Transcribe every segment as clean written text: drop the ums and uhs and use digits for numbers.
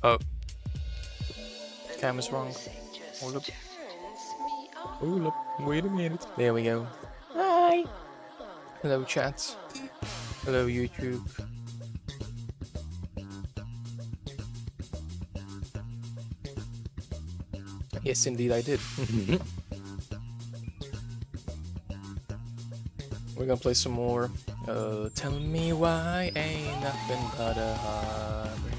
Oh, camera's wrong. Hold up. Hold up. Wait a minute. There we go. Hi. Hello, chat. Hello, YouTube. Yes, indeed, I did. We're gonna play some more. Tell me why ain't nothing but a heartbreak.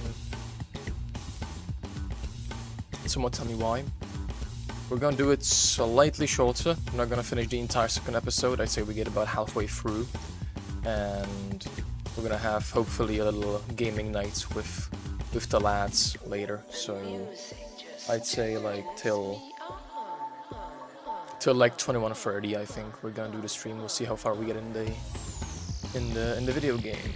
Some more Tell Me Why. We're gonna do it slightly shorter. We're not gonna finish the entire second episode. I'd say we get about halfway through. And we're gonna have hopefully a little gaming night with the lads later. So I'd say like till like 21:30. I think we're gonna do the stream. We'll see how far we get in the video game.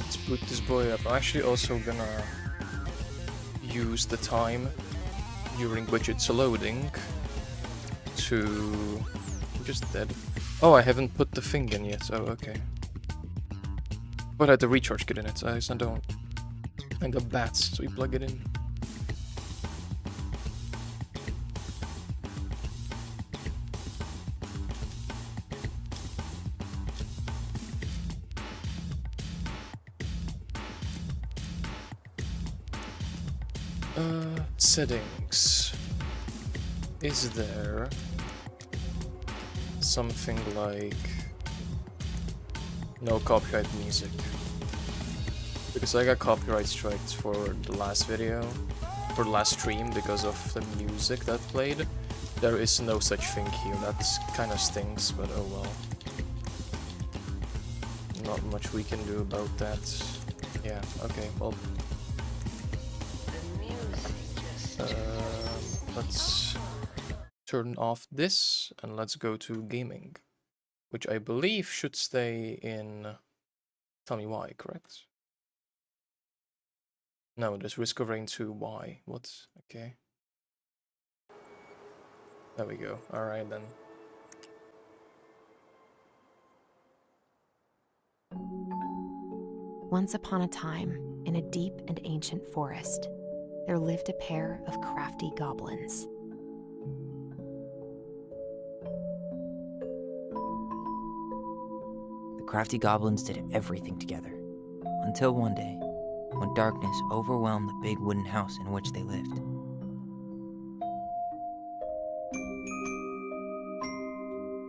Let's boot this boy up. I'm actually also gonna use the time during which it's loading to... I'm just dead. Oh, I haven't put the thing in yet. Oh, okay. But I had the recharge kit in it, so I don't. I got bats, so we plug it in. Settings. Is there something like no copyright music? Because I got copyright strikes for the last video, for the last stream, because of the music that played. There is no such thing here. That kind of stinks, but oh well. Not much we can do about that. Yeah, okay, well. Let's turn off this and let's go to gaming, which I believe should stay in Tell Me Why, correct? No, there's Discovering 2 Why. What? Okay. There we go. Alright then. Once upon a time, in a deep and ancient forest, there lived a pair of crafty goblins. The crafty goblins did everything together, until one day, when darkness overwhelmed the big wooden house in which they lived.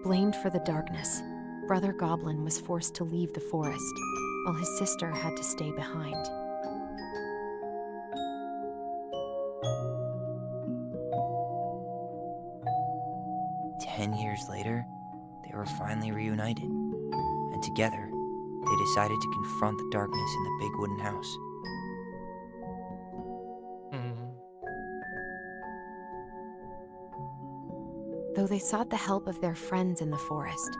Blamed for the darkness, Brother Goblin was forced to leave the forest, while his sister had to stay behind. 10 years later, they were finally reunited, and together, they decided to confront the darkness in the big wooden house. Though they sought the help of their friends in the forest,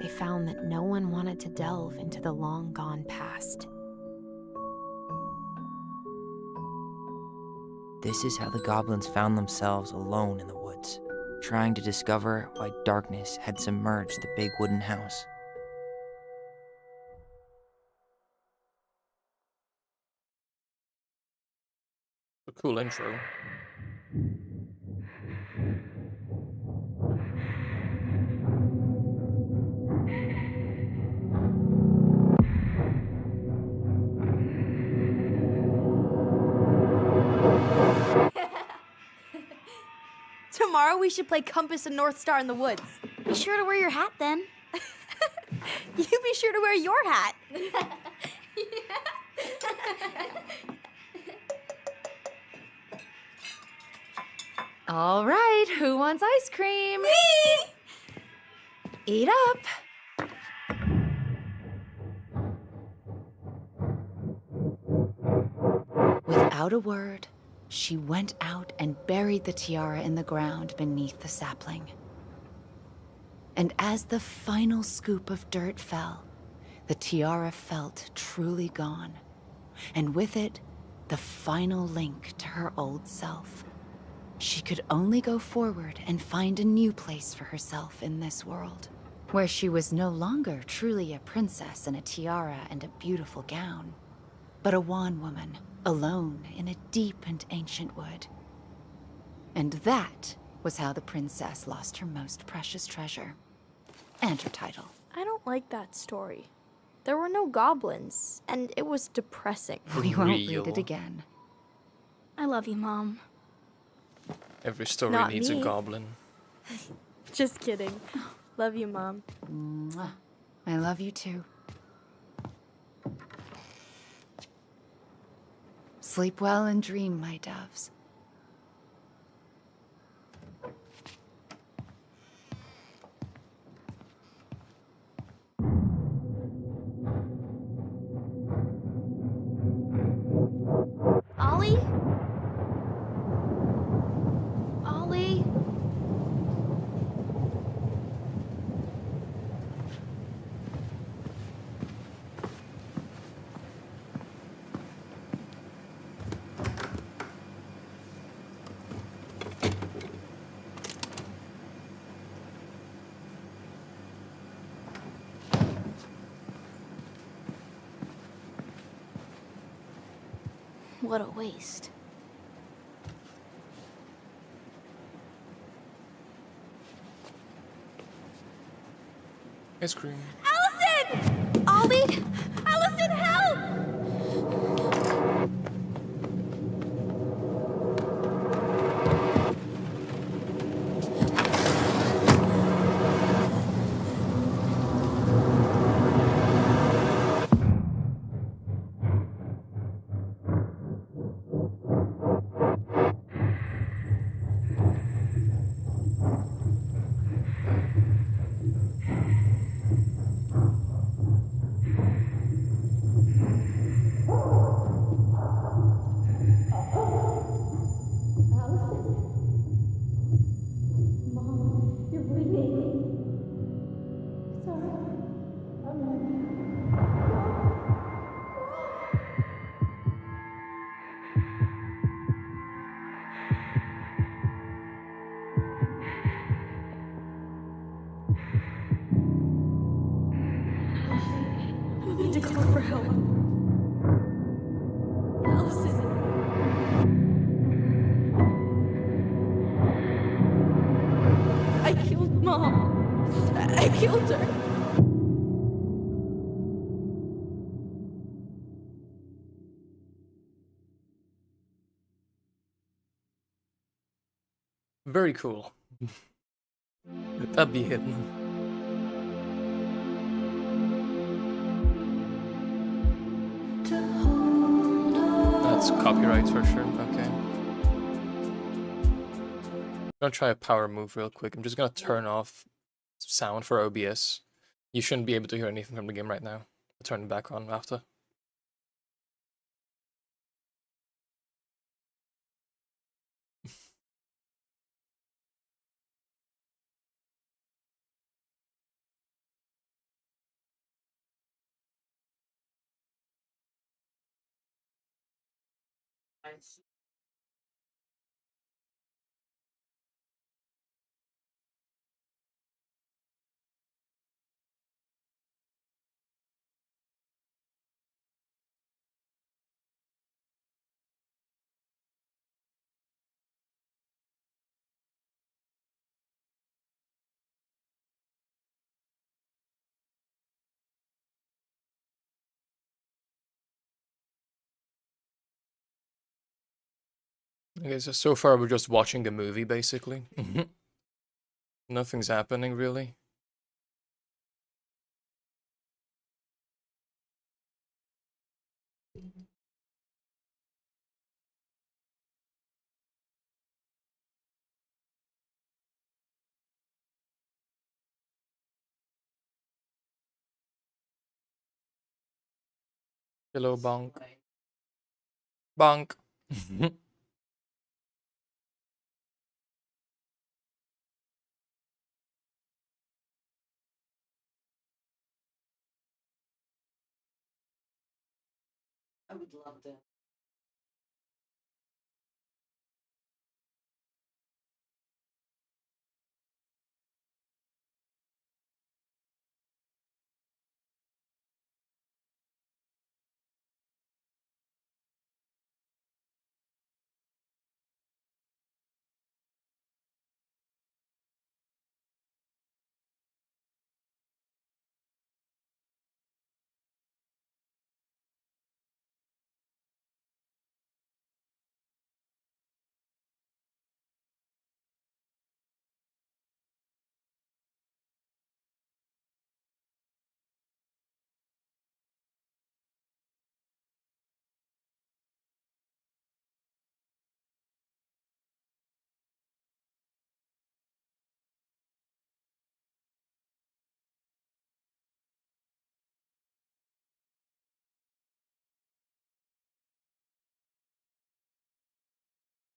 they found that no one wanted to delve into the long-gone past. This is how the goblins found themselves alone in the woods, trying to discover why darkness had submerged the big wooden house. A cool intro. Tomorrow we should play Compass and North Star in the woods. Be sure to wear your hat then. You be sure to wear your hat. All right, who wants ice cream? Me! Eat up. Without a word, she went out and buried the tiara in the ground beneath the sapling. And as the final scoop of dirt fell, the tiara felt truly gone, and with it, the final link to her old self. She could only go forward and find a new place for herself in this world, where she was no longer truly a princess in a tiara and a beautiful gown, but a wan woman, alone in a deep and ancient wood. And that was how the princess lost her most precious treasure, and her title. I don't like that story. There were no goblins, and it was depressing. We won't read it again. I love you, Mom. Every story Not needs me. a goblin. Just kidding. Love you, Mom. Mwah. I love you too. Sleep well and dream, my doves. Ollie? Ollie? What a waste. Ice cream. Allison! Ollie? Allison, help! I need to call for help. Allison. I killed Mom. I killed her. Very cool. That'd be hidden. That's copyright for sure. Okay. I'm gonna try a power move real quick. I'm just gonna turn off sound for OBS. You shouldn't be able to hear anything from the game right now. I'll turn it back on after. Okay, so far we're just watching a movie, basically. Nothing's happening, really. Hello, bonk. Bonk. I would love to.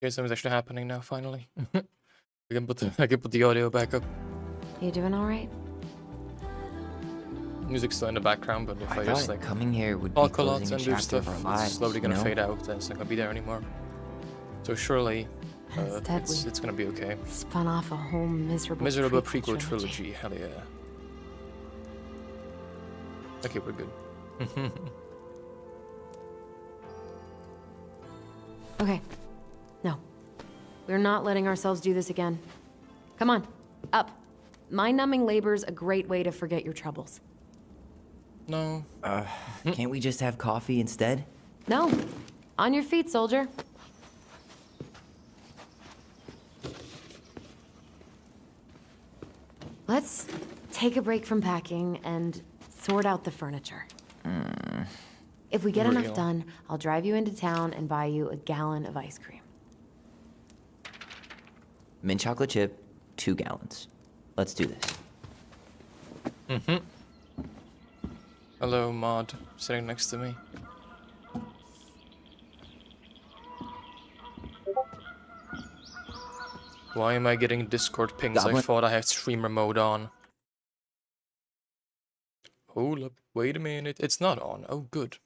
Okay, something's actually happening now, finally. I can put the audio back up. You doing all right? Music's still in the background, but if I, I just thought like coming here would be talk a lot closing a and do chapter stuff, of our lives, it's slowly gonna you know? fade out, and it's not gonna be there anymore. So surely, Instead, it's gonna be okay. we spun off a whole miserable Prequel trilogy, hell yeah. Okay, we're good. Okay. No. We're not letting ourselves do this again. Come on. Up. Mind-numbing labor's a great way to forget your troubles. No. Can't we just have coffee instead? No. On your feet, soldier. Let's take a break from packing and sort out the furniture. If we get Real. enough done, I'll drive you into town and buy you a gallon of ice cream. Mint chocolate chip, 2 gallons. Let's do this. Hello, Maud, sitting next to me. Why am I getting Discord pings? I Goblin. thought I had streamer mode on. Hold up, wait a minute. It's not on. Oh, good.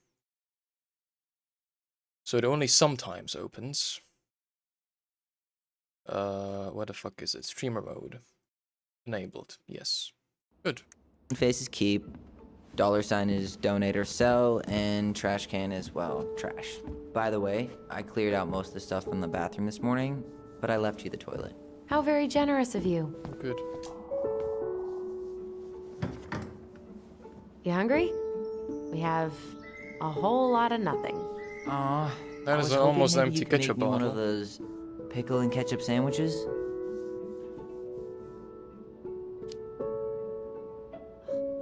So it only sometimes opens. What the fuck is it? Streamer mode. Enabled. Yes. Good. Faces keep. $sign is donate or sell, and trash can is, well, trash. By the way, I cleared out most of the stuff from the bathroom this morning, but I left you the toilet. How very generous of you. Good. You hungry? We have a whole lot of nothing. Aw, That I is was an hoping almost maybe empty you could ketchup make me one bottle. of those pickle and ketchup sandwiches.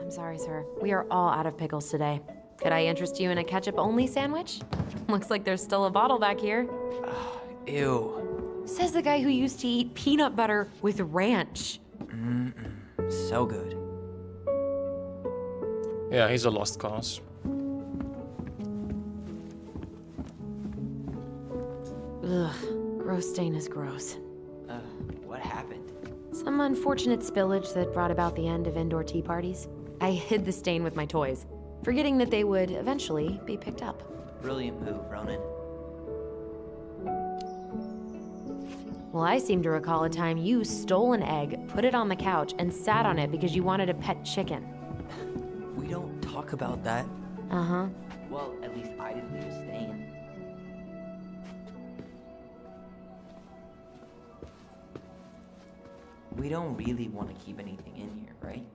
I'm sorry, sir. We are all out of pickles today. Could I interest you in a ketchup-only sandwich? Looks like there's still a bottle back here. Ew. Says the guy who used to eat peanut butter with ranch. So good. Yeah, he's a lost cause. Ugh, gross stain is gross. What happened? Some unfortunate spillage that brought about the end of indoor tea parties. I hid the stain with my toys, forgetting that they would eventually be picked up. Brilliant move, Ronan. Well, I seem to recall a time you stole an egg, put it on the couch, and sat on it because you wanted a pet chicken. We don't talk about that. Uh-huh. Well, at least I didn't leave a stain. We don't really want to keep anything in here, right?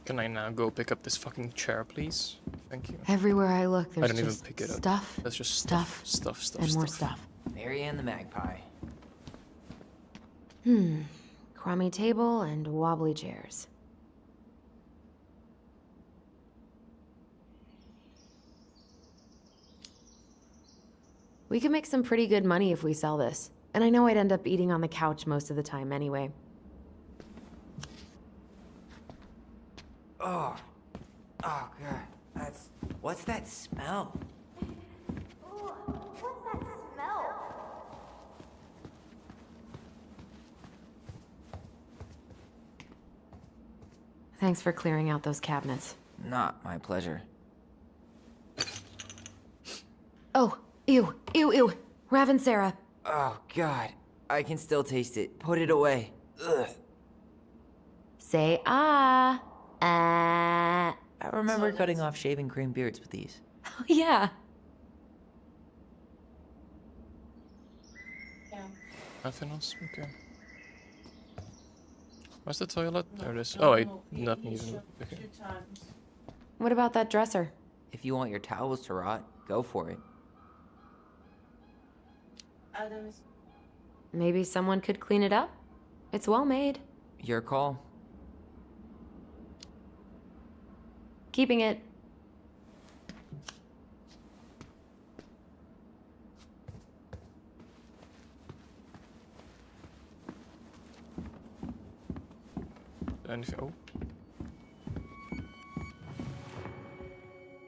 Can I now go pick up this fucking chair, please? Thank you. Everywhere I look, there's don't even just pick it up. stuff, That's just stuff, stuff, and more stuff. Marianne the Magpie. Crummy table and wobbly chairs. We could make some pretty good money if we sell this. And I know I'd end up eating on the couch most of the time anyway. Oh God, what's that smell? What's that smell? Thanks for clearing out those cabinets. Not my pleasure. Oh, ew, ew, ew. Raven Sarah. Oh God, I can still taste it. Put it away. Ugh. Say ah. I remember cutting off shaving cream beards with these. Oh, yeah. Nothing else? Okay. Where's the toilet? There it is. Oh, wait. Nothing even. Okay. What about that dresser? If you want your towels to rot, go for it. Maybe someone could clean it up? It's well made. Your call. Keeping it. Anything? Oh.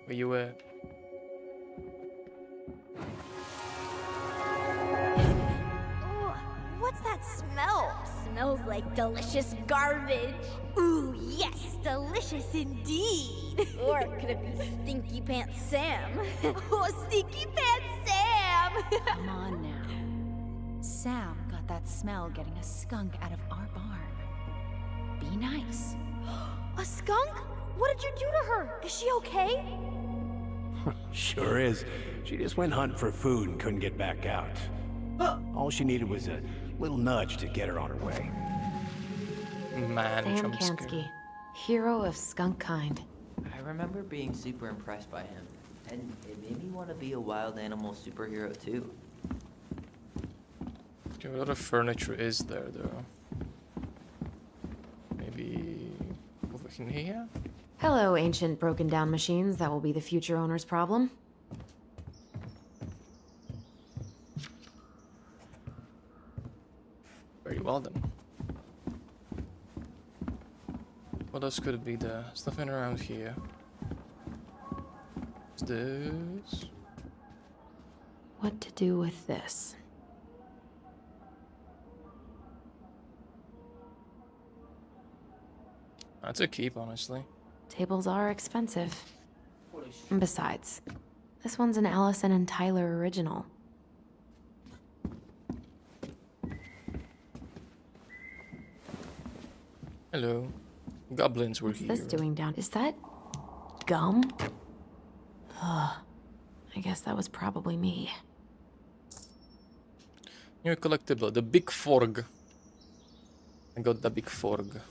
Where you at? Ooh, what's that smell? Smells like delicious garbage. Ooh, yes, delicious indeed. Or could it be Stinky Pants Sam? Oh, Stinky Pants Sam! Come on now. Sam got that smell getting a skunk out of our barn. Be nice. A skunk? What did you do to her? Is she okay? Sure is. She just went hunting for food and couldn't get back out. All she needed was a little nudge to get her on her way. Man, Sam jump scare. Kansky, hero of skunk kind. I remember being super impressed by him, and it made me want to be a wild animal superhero too. Okay, a lot of furniture is there though. Maybe over in here? Hello, ancient broken down machines that will be the future owner's problem. Very well then. What else could it be there? There's nothing around here. What's this? What to do with this? That's a keep, honestly. Tables are expensive. And besides, this one's an Allison and Tyler original. Hello. Goblins were What's here. this doing down? Is that gum? Ugh. I guess that was probably me. New collectible, the big forg. I got the big forg.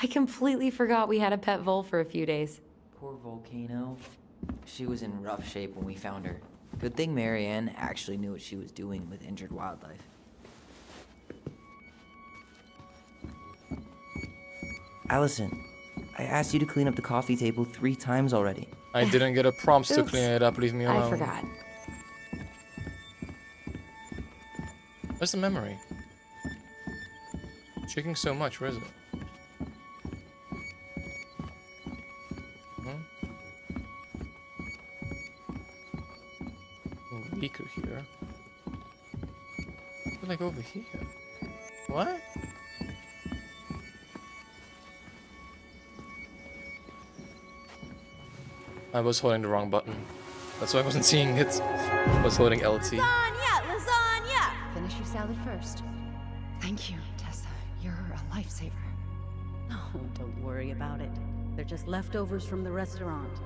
I completely forgot we had a pet vole for a few days. Poor Volcano. She was in rough shape when we found her. Good thing Marianne actually knew what she was doing with injured wildlife. Allison, I asked you to clean up the coffee table 3 times already. I didn't get a prompt to Oops. clean it up, leave me alone. I forgot. Where's the memory? Shaking so much, where is it? Weaker here. I feel like over here. What? I was holding the wrong button. That's why I wasn't seeing it. I was holding LT. Lasagna, lasagna! Finish your salad first. Thank you, Tessa. You're a lifesaver. Oh, don't worry about it. They're just leftovers from the restaurant.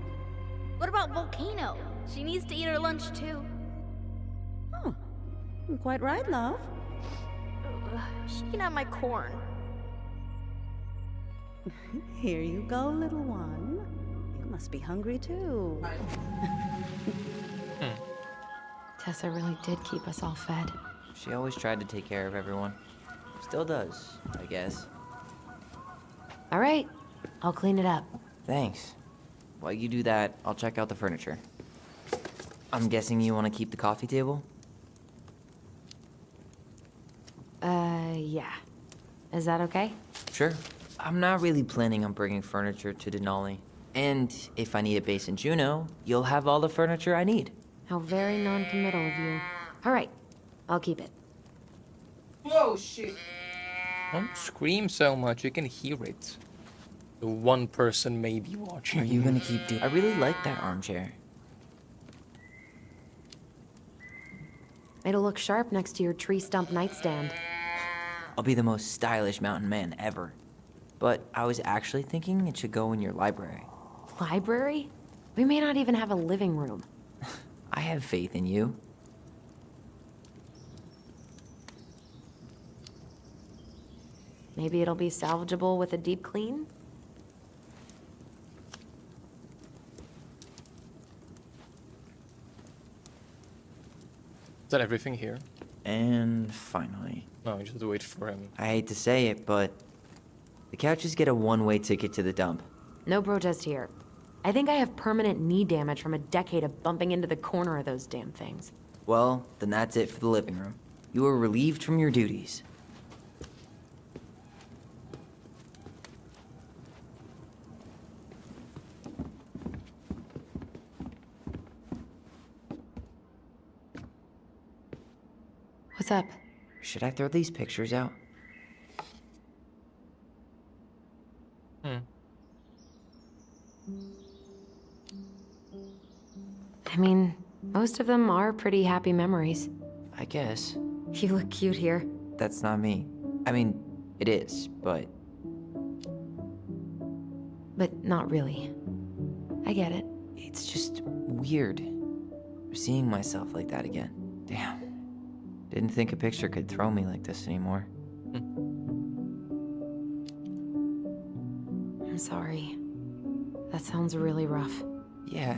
What about Volcano? She needs to eat her lunch too. Oh, quite right, love. She can have my corn. Here you go, little one. You must be hungry too. Tessa really did keep us all fed. She always tried to take care of everyone. Still does, I guess. All right, I'll clean it up. Thanks. While you do that, I'll check out the furniture. I'm guessing you want to keep the coffee table? Yeah. Is that okay? Sure. I'm not really planning on bringing furniture to Denali. And if I need a base in Juneau, you'll have all the furniture I need. How very non-committal of you. All right, I'll keep it. Whoa, shit. Don't scream so much, you can hear it. The one person may be watching. Are you gonna keep doing? I really like that armchair. It'll look sharp next to your tree stump nightstand. I'll be the most stylish mountain man ever. But I was actually thinking it should go in your library. Library? We may not even have a living room. I have faith in you. Maybe it'll be salvageable with a deep clean? Is that everything here? And finally, No, you just have to wait for him. I hate to say it, but the couches get a one-way ticket to the dump. No protest here. I think I have permanent knee damage from a decade of bumping into the corner of those damn things. Well, then that's it for the living room. You are relieved from your duties. up? Should I throw these pictures out? I mean, most of them are pretty happy memories. I guess. You look cute here. That's not me. I mean, it is, but But not really. I get it. it's just weird. Seeing myself like that again. Damn. Didn't think a picture could throw me like this anymore. I'm sorry. That sounds really rough. Yeah.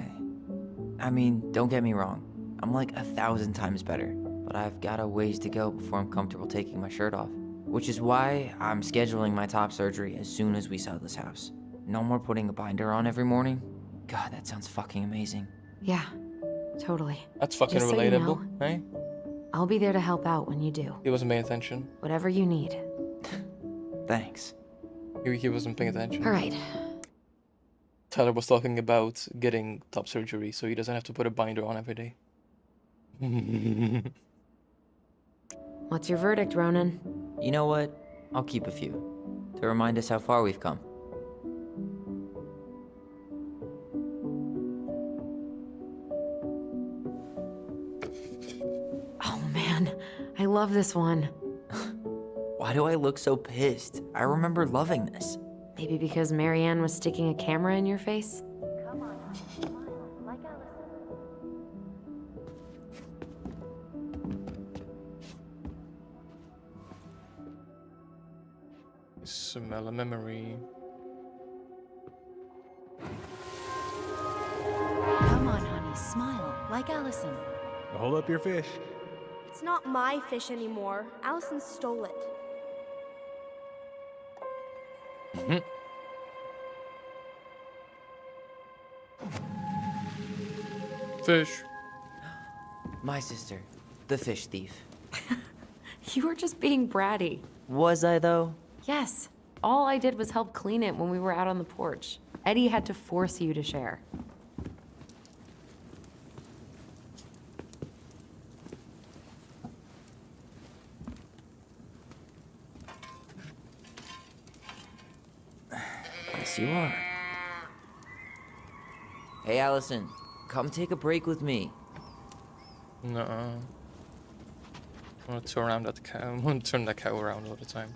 I mean, don't get me wrong. I'm like 1,000 times better. But I've got a ways to go before I'm comfortable taking my shirt off. Which is why I'm scheduling my top surgery as soon as we sell this house. No more putting a binder on every morning. God, that sounds fucking amazing. Yeah, totally. That's fucking Just so you relatable, know, eh? I'll be there to help out when you do. He wasn't paying attention. Whatever you need. Thanks. He wasn't paying attention. All right. Tyler was talking about getting top surgery, so he doesn't have to put a binder on every day. What's your verdict, Ronan? You know what? I'll keep a few. To remind us how far we've come. Oh man, I love this one. Why do I look so pissed? I remember loving this. Maybe because Marianne was sticking a camera in your face? Smell a memory. Come on, honey, smile, like Allison. Hold up your fish. It's not my fish anymore. Allison stole it. Fish. My sister, the fish thief. You were just being bratty. Was I, though? Yes. All I did was help clean it when we were out on the porch. Eddie had to force you to share. Yes, you are. Hey, Allison, come take a break with me. No. I want to turn around that cow. I want to turn that cow around all the time.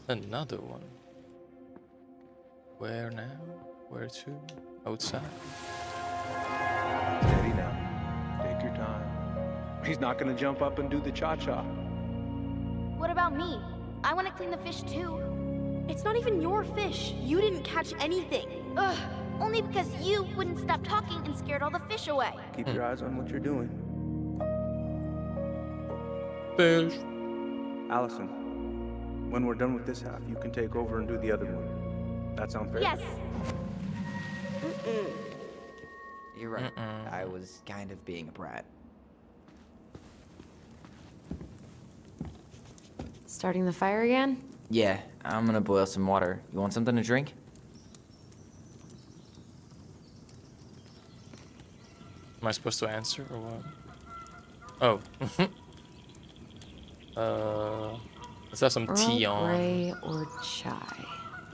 Another one. Where now? Where to? Outside. Steady now. Take your time. He's not gonna jump up and do the cha-cha. What about me? I want to clean the fish too. It's not even your fish. You didn't catch anything. Ugh, only because you wouldn't stop talking and scared all the fish away. Keep your eyes on what you're doing. Fish. Allison, when we're done with this half, you can take over and do the other one. That sound fair? Yes. You're right. I was kind of being a brat. Starting the fire again? Yeah, I'm gonna boil some water. You want something to drink? Am I supposed to answer or what? Oh. Let's have some tea Earl on. Grey or chai?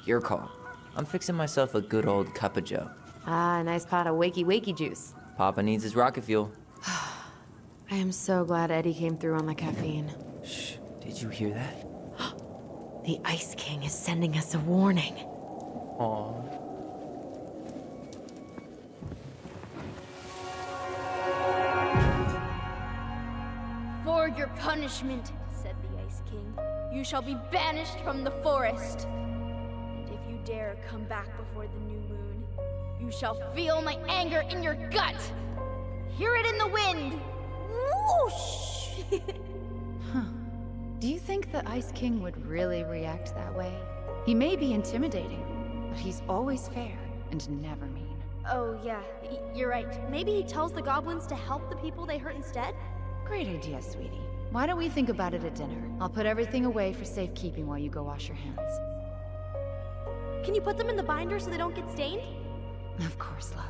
Your call. I'm fixing myself a good old cup of joe. Ah, a nice pot of wakey juice. Papa needs his rocket fuel. I am so glad Eddie came through on the caffeine. Shh, did you hear that? The Ice King is sending us a warning. Aw. For your punishment, said the Ice King, you shall be banished from the forest. And if you dare come back before the new moon, you shall feel my anger in your gut. Hear it in the wind. Whoosh! Do you think the Ice King would really react that way? He may be intimidating, but he's always fair and never mean. Oh, yeah, you're right. Maybe he tells the goblins to help the people they hurt instead? Great idea, sweetie. Why don't we think about it at dinner? I'll put everything away for safekeeping while you go wash your hands. Can you put them in the binder so they don't get stained? Of course, love.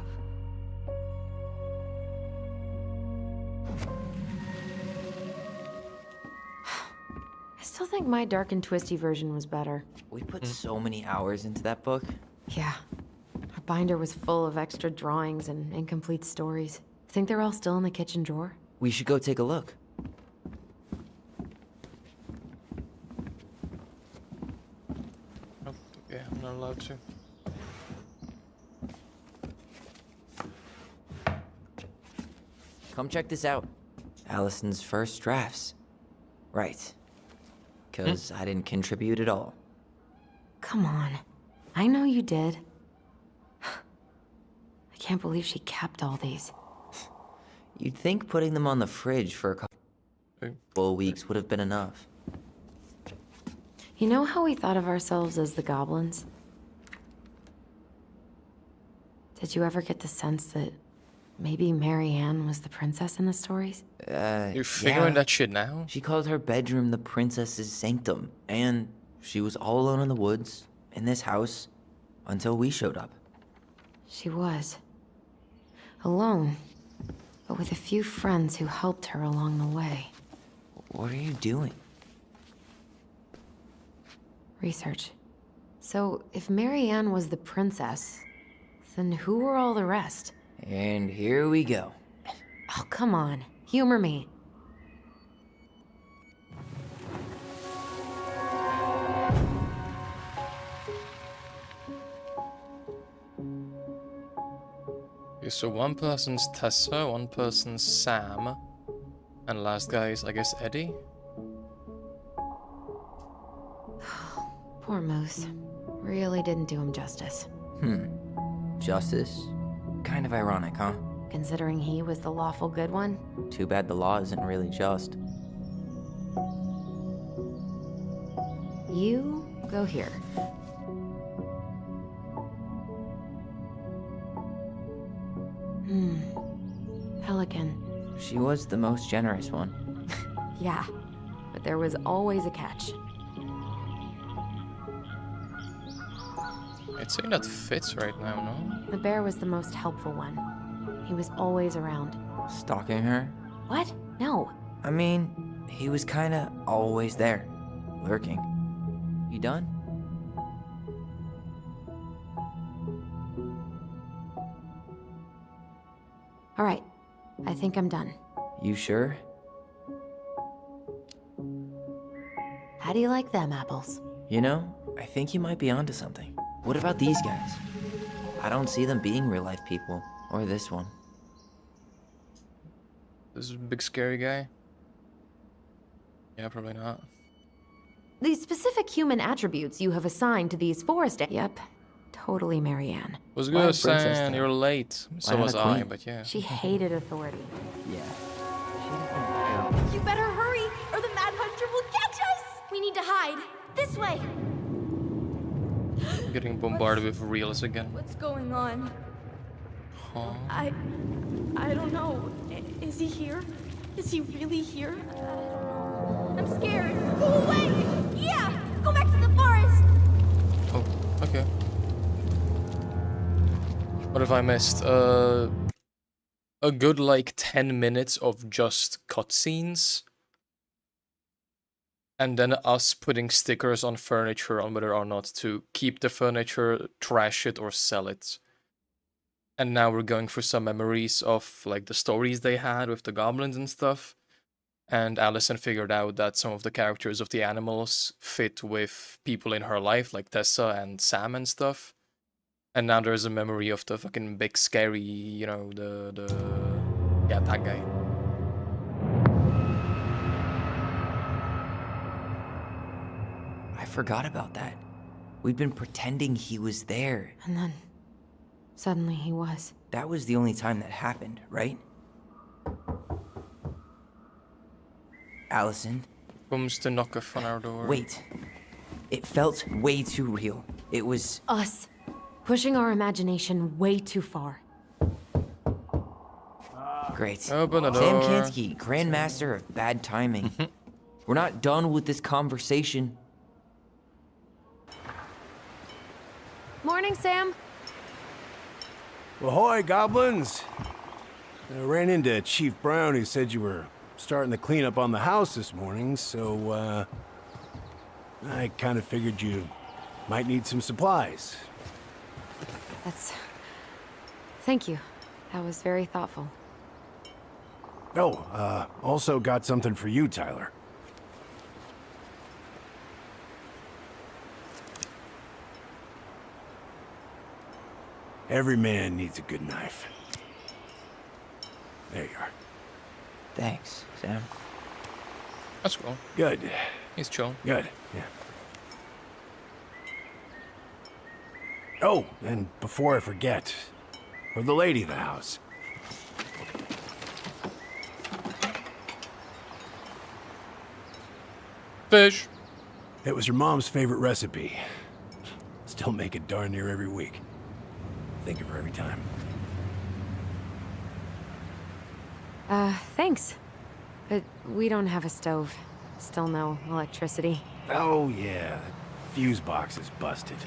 still think my dark and twisty version was better. We put so many hours into that book. Yeah. Our binder was full of extra drawings and incomplete stories. Think they're all still in the kitchen drawer? We should go take a look. Oh, yeah, I'm not allowed to. Come check this out. Allison's first drafts. Right. Because I didn't contribute at all. Come on. I know you did. I can't believe she kept all these. You'd think putting them on the fridge for a Okay. couple of weeks would have been enough. You know how we thought of ourselves as the goblins? Did you ever get the sense that maybe Mary Ann was the princess in the stories? You're figuring yeah. that shit now? She called her bedroom the princess's sanctum, and she was all alone in the woods, in this house, until we showed up. She was. Alone, but with a few friends who helped her along the way. What are you doing? Research. So, if Mary Ann was the princess, then who were all the rest? And here we go. Oh, come on. Humor me. Okay, so one person's Tessa, one person's Sam, and last guy is, I guess, Eddie? Poor Moose. Really didn't do him justice. Justice? Kind of ironic, huh? Considering he was the lawful good one. Too bad the law isn't really just. You go here. Pelican. She was the most generous one. Yeah, but there was always a catch. I'd say that fits right now, no? The bear was the most helpful one. He was always around. Stalking her? What? No. I mean, he was kinda always there. Lurking. You done? All right. I think I'm done. You sure? How do you like them apples? You know, I think you might be onto something. What about these guys? I don't see them being real-life people. Or this one. This big scary guy? Yeah, probably not. The specific human attributes you have assigned to these forest... Yep. Totally Mary Ann. Was Why a good, princess Sam. then? You're late. So not was a I, queen? but yeah. She hated authority. Yeah. You better hurry, or the Mad Hunter will catch us! We need to hide. This way! I'm getting bombarded with reels again. What's going on? Huh? I don't know. Is he here? Is he really here? I'm scared. Go away! Yeah! Go back to the forest! Oh, okay. What have I missed? A good like 10 minutes of just cutscenes. And then us putting stickers on furniture on whether or not to keep the furniture, trash it, or sell it. And now we're going through some memories of like the stories they had with the goblins and stuff. And Allison figured out that some of the characters of the animals fit with people in her life, like Tessa and Sam and stuff. And now there's a memory of the fucking big scary, you know, yeah, that guy. I forgot about that. We'd been pretending he was there. And then, suddenly he was. That was the only time that happened, right? Allison, Comes to knock on our door. wait. It felt way too real. It was... Us. Pushing our imagination way too far. Great. Open the Sam door. Kansky, Grandmaster of Bad Timing. We're not done with this conversation. Morning, Sam. Ahoy, goblins! I ran into Chief Brown, who said you were starting the cleanup on the house this morning, so, I kind of figured you might need some supplies. That's... Thank you. That was very thoughtful. Oh, also got something for you, Tyler. Every man needs a good knife. There you are. Thanks, Sam. That's cool. Good. He's chill. Good, yeah. Oh, and before I forget, for the lady of the house. Fish. It was her mom's favorite recipe. Still make it darn near every week. Think of her every time. Thanks. But we don't have a stove. Still no electricity. Oh, yeah. The fuse box is busted.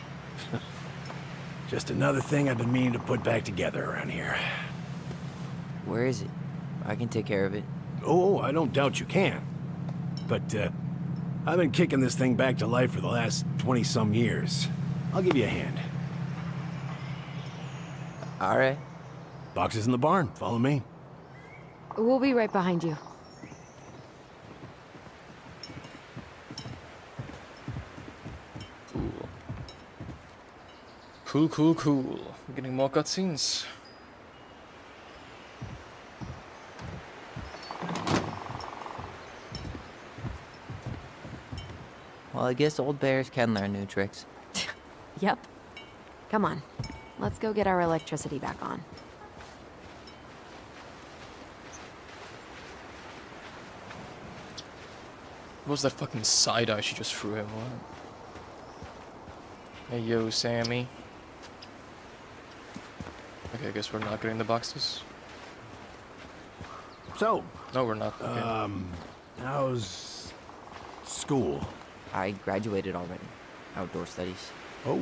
Just another thing I've been meaning to put back together around here. Where is it? I can take care of it. Oh, I don't doubt you can. But, I've been kicking this thing back to life for the last 20-some years. I'll give you a hand. All right. Box is in the barn. Follow me. We'll be right behind you. Cool. We're getting more cutscenes. Well, I guess old bears can learn new tricks. Yep. Come on. Let's go get our electricity back on. What was that fucking side eye she just threw him? What? Hey yo, Sammy. Okay, I guess we're not getting the boxes. So, No, we're not. Okay. how's school? I graduated already. Outdoor studies. Oh,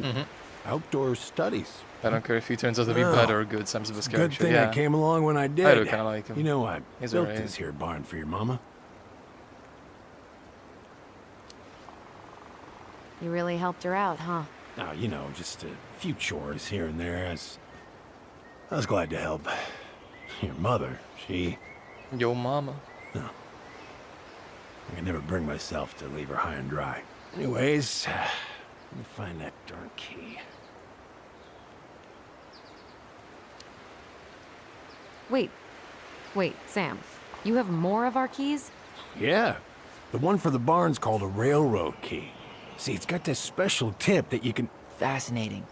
outdoor studies. I don't care if he turns out to be bad or good. Sam's the best Good character. thing Yeah. I came along when I did. I do kinda like him. You know, I He's built alright. this here barn for your mama. You really helped her out, huh? Now, you know, just a few chores here and there. I was glad to help. Your mother, she... Yo, mama. I could never bring myself to leave her high and dry. Anyways, let me find that darn key. Wait, Sam. You have more of our keys? Yeah, the one for the barn's called a railroad key. See, it's got this special tip that you can... Fascinating.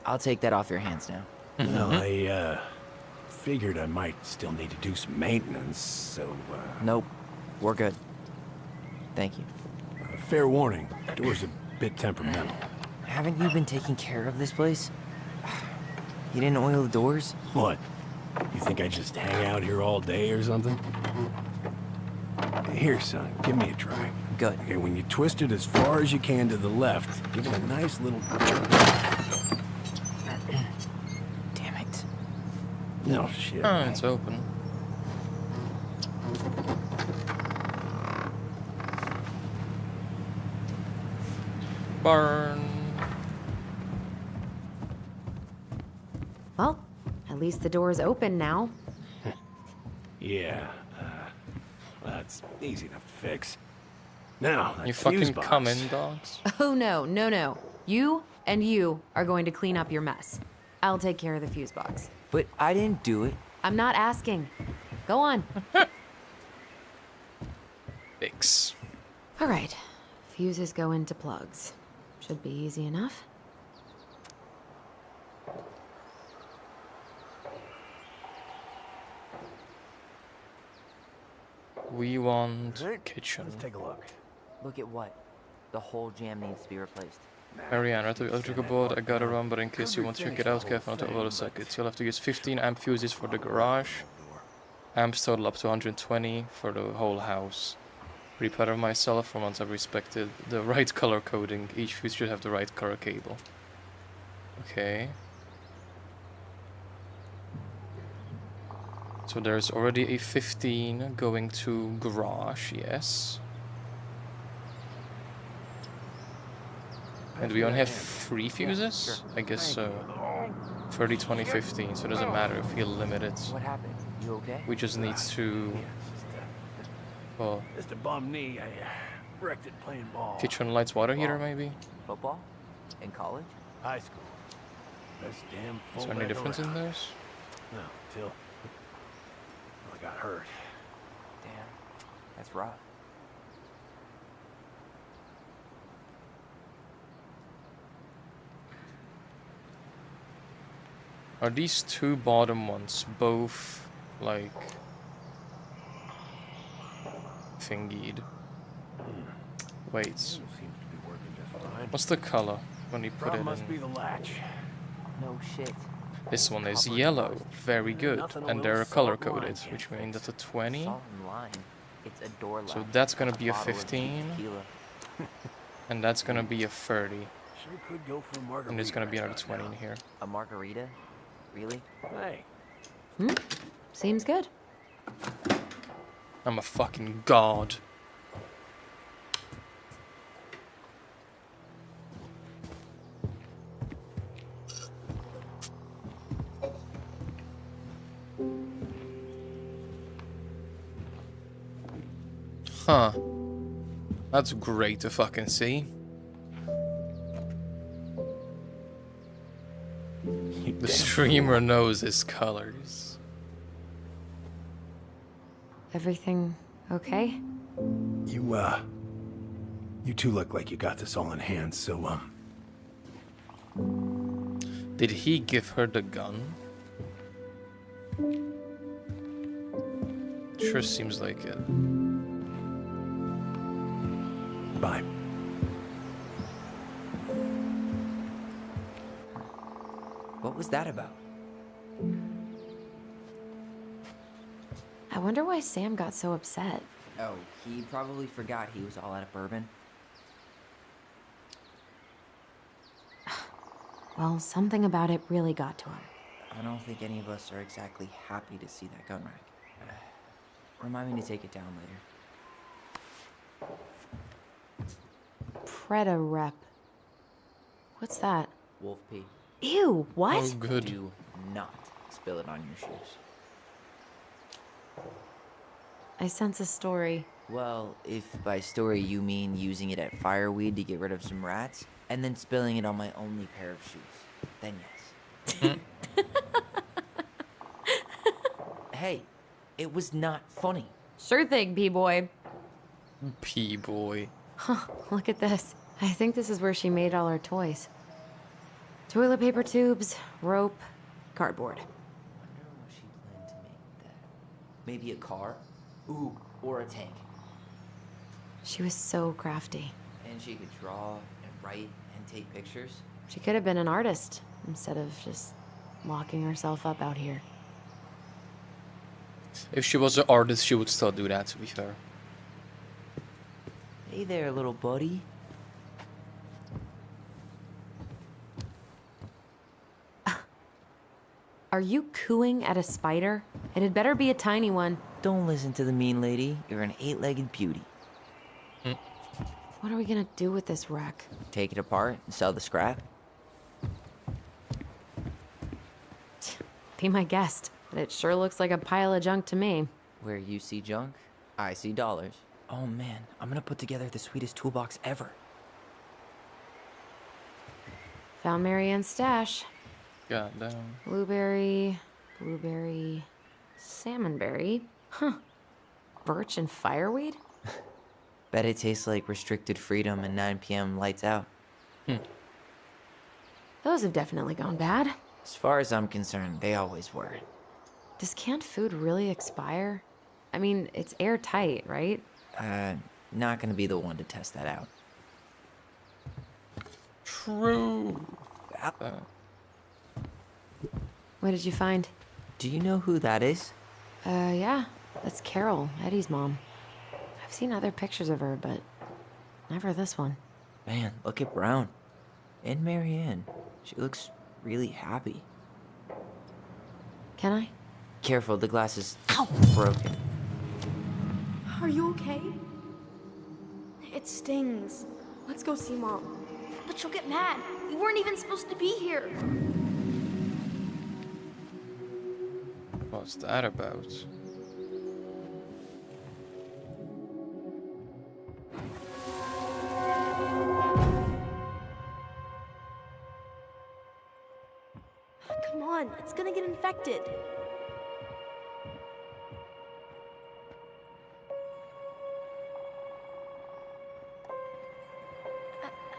I'll take that off your hands now. Well, I, figured I might still need to do some maintenance, so, Nope. We're good. Thank you. fair warning, door's a bit temperamental. Haven't you been taking care of this place? You didn't oil the doors? What? You think I just hang out here all day or something? Here, son, give me a try. Good. Okay, when you twist it as far as you can to the left, give it a nice little jerk. Damn it. No shit. Oh, it's open. Barn. Well, at least the door's open now. Yeah, that's easy enough to fix. Now, that You fuse fucking box. come in, dogs. Oh, no. You and you are going to clean up your mess. I'll take care of the fuse box. But I didn't do it. I'm not asking. Go on. Fix. All right. Fuses go into plugs. Should be easy enough. We want kitchen. Let's take a look. Look at what? The whole jam needs to be replaced. Marianne, right to the electrical board. I got a run, but in case you want to check it out, careful not to overload the circuits. You'll have to use 15 amp fuses for the garage. Amps total up to 120 for the whole house. Pretty proud of myself for once I've respected the right color coding. Each fuse should have the right color cable. Okay. So there's already a 15 going to garage, yes. And do we only have 3 fuses? I guess so. 30, 20, 15, so it doesn't matter if we limit it. What happened? You okay? We just need to... Well, Just a bum knee. I wrecked it playing ball. kitchen lights water heater maybe? Football? In college? High school. Best damn Is full there any difference in those? No, till I got hurt. Damn. That's rough. Are these 2 bottom ones both, like, thingied? Wait, Seems to be working just fine. what's the color when you put Problem it must be in? the latch. No shit. This one is yellow, very good, Nothing a and little they're color salt line coded, can't which means fix. that's a 20, Salt and lime. It's a door latch. so that's gonna be a bottle of cheap 15, tequila. and that's gonna be a 30, Sure could go for a margarita. and there's gonna be right another 20 in now. here. A margarita? Really? Hey, Seems good. I'm a fucking god. Huh. That's great to fucking see. The streamer knows his colors. Everything okay? you two look like you got this all in hand, so, Did he give her the gun? Sure seems like it. bye. What was that about? I wonder why Sam got so upset. Oh, he probably forgot he was all out of bourbon. Well, something about it really got to him. I don't think any of us are exactly happy to see that gun rack. Remind me to take it down later. Preda rep. What's that? Wolf pee. Ew, what? Oh, good. Do not spill it on your shoes. I sense a story. Well, if by story you mean using it at fireweed to get rid of some rats, and then spilling it on my only pair of shoes, then yes. Hey, it was not funny. Sure thing, P-boy. P-boy. Huh, look at this. I think this is where she made all her toys. Toilet paper tubes, rope, cardboard. Wonder what she planned to make that. Maybe a car? Ooh, or a tank. She was so crafty. And she could draw and write and take pictures. She could have been an artist instead of just locking herself up out here. If she was an artist, she would still do that, to be fair. Hey there, little buddy. Are you cooing at a spider? It had better be a tiny one. Don't listen to the mean lady. You're an 8-legged beauty. What are we gonna do with this wreck? Take it apart and sell the scrap. Be my guest, but it sure looks like a pile of junk to me. Where you see junk, I see dollars. Oh man, I'm gonna put together the sweetest toolbox ever. Found Marianne's stash. God damn. Blueberry, salmonberry. Huh. Birch and fireweed? Bet it tastes like restricted freedom and 9 p.m. lights out. Those have definitely gone bad. As far as I'm concerned, they always were. Does canned food really expire? I mean, it's airtight, right? Not gonna be the one to test that out. True. What did you find? Do you know who that is? Yeah. That's Carol, Eddie's mom. I've seen other pictures of her, but never this one. Man, look at Brown. And Marianne. She looks really happy. Can I? Careful, the glass is broken. Are you okay? It stings. Let's go see Mom. but she'll get mad. You weren't even supposed to be here. What's that about? Come on, it's gonna get infected.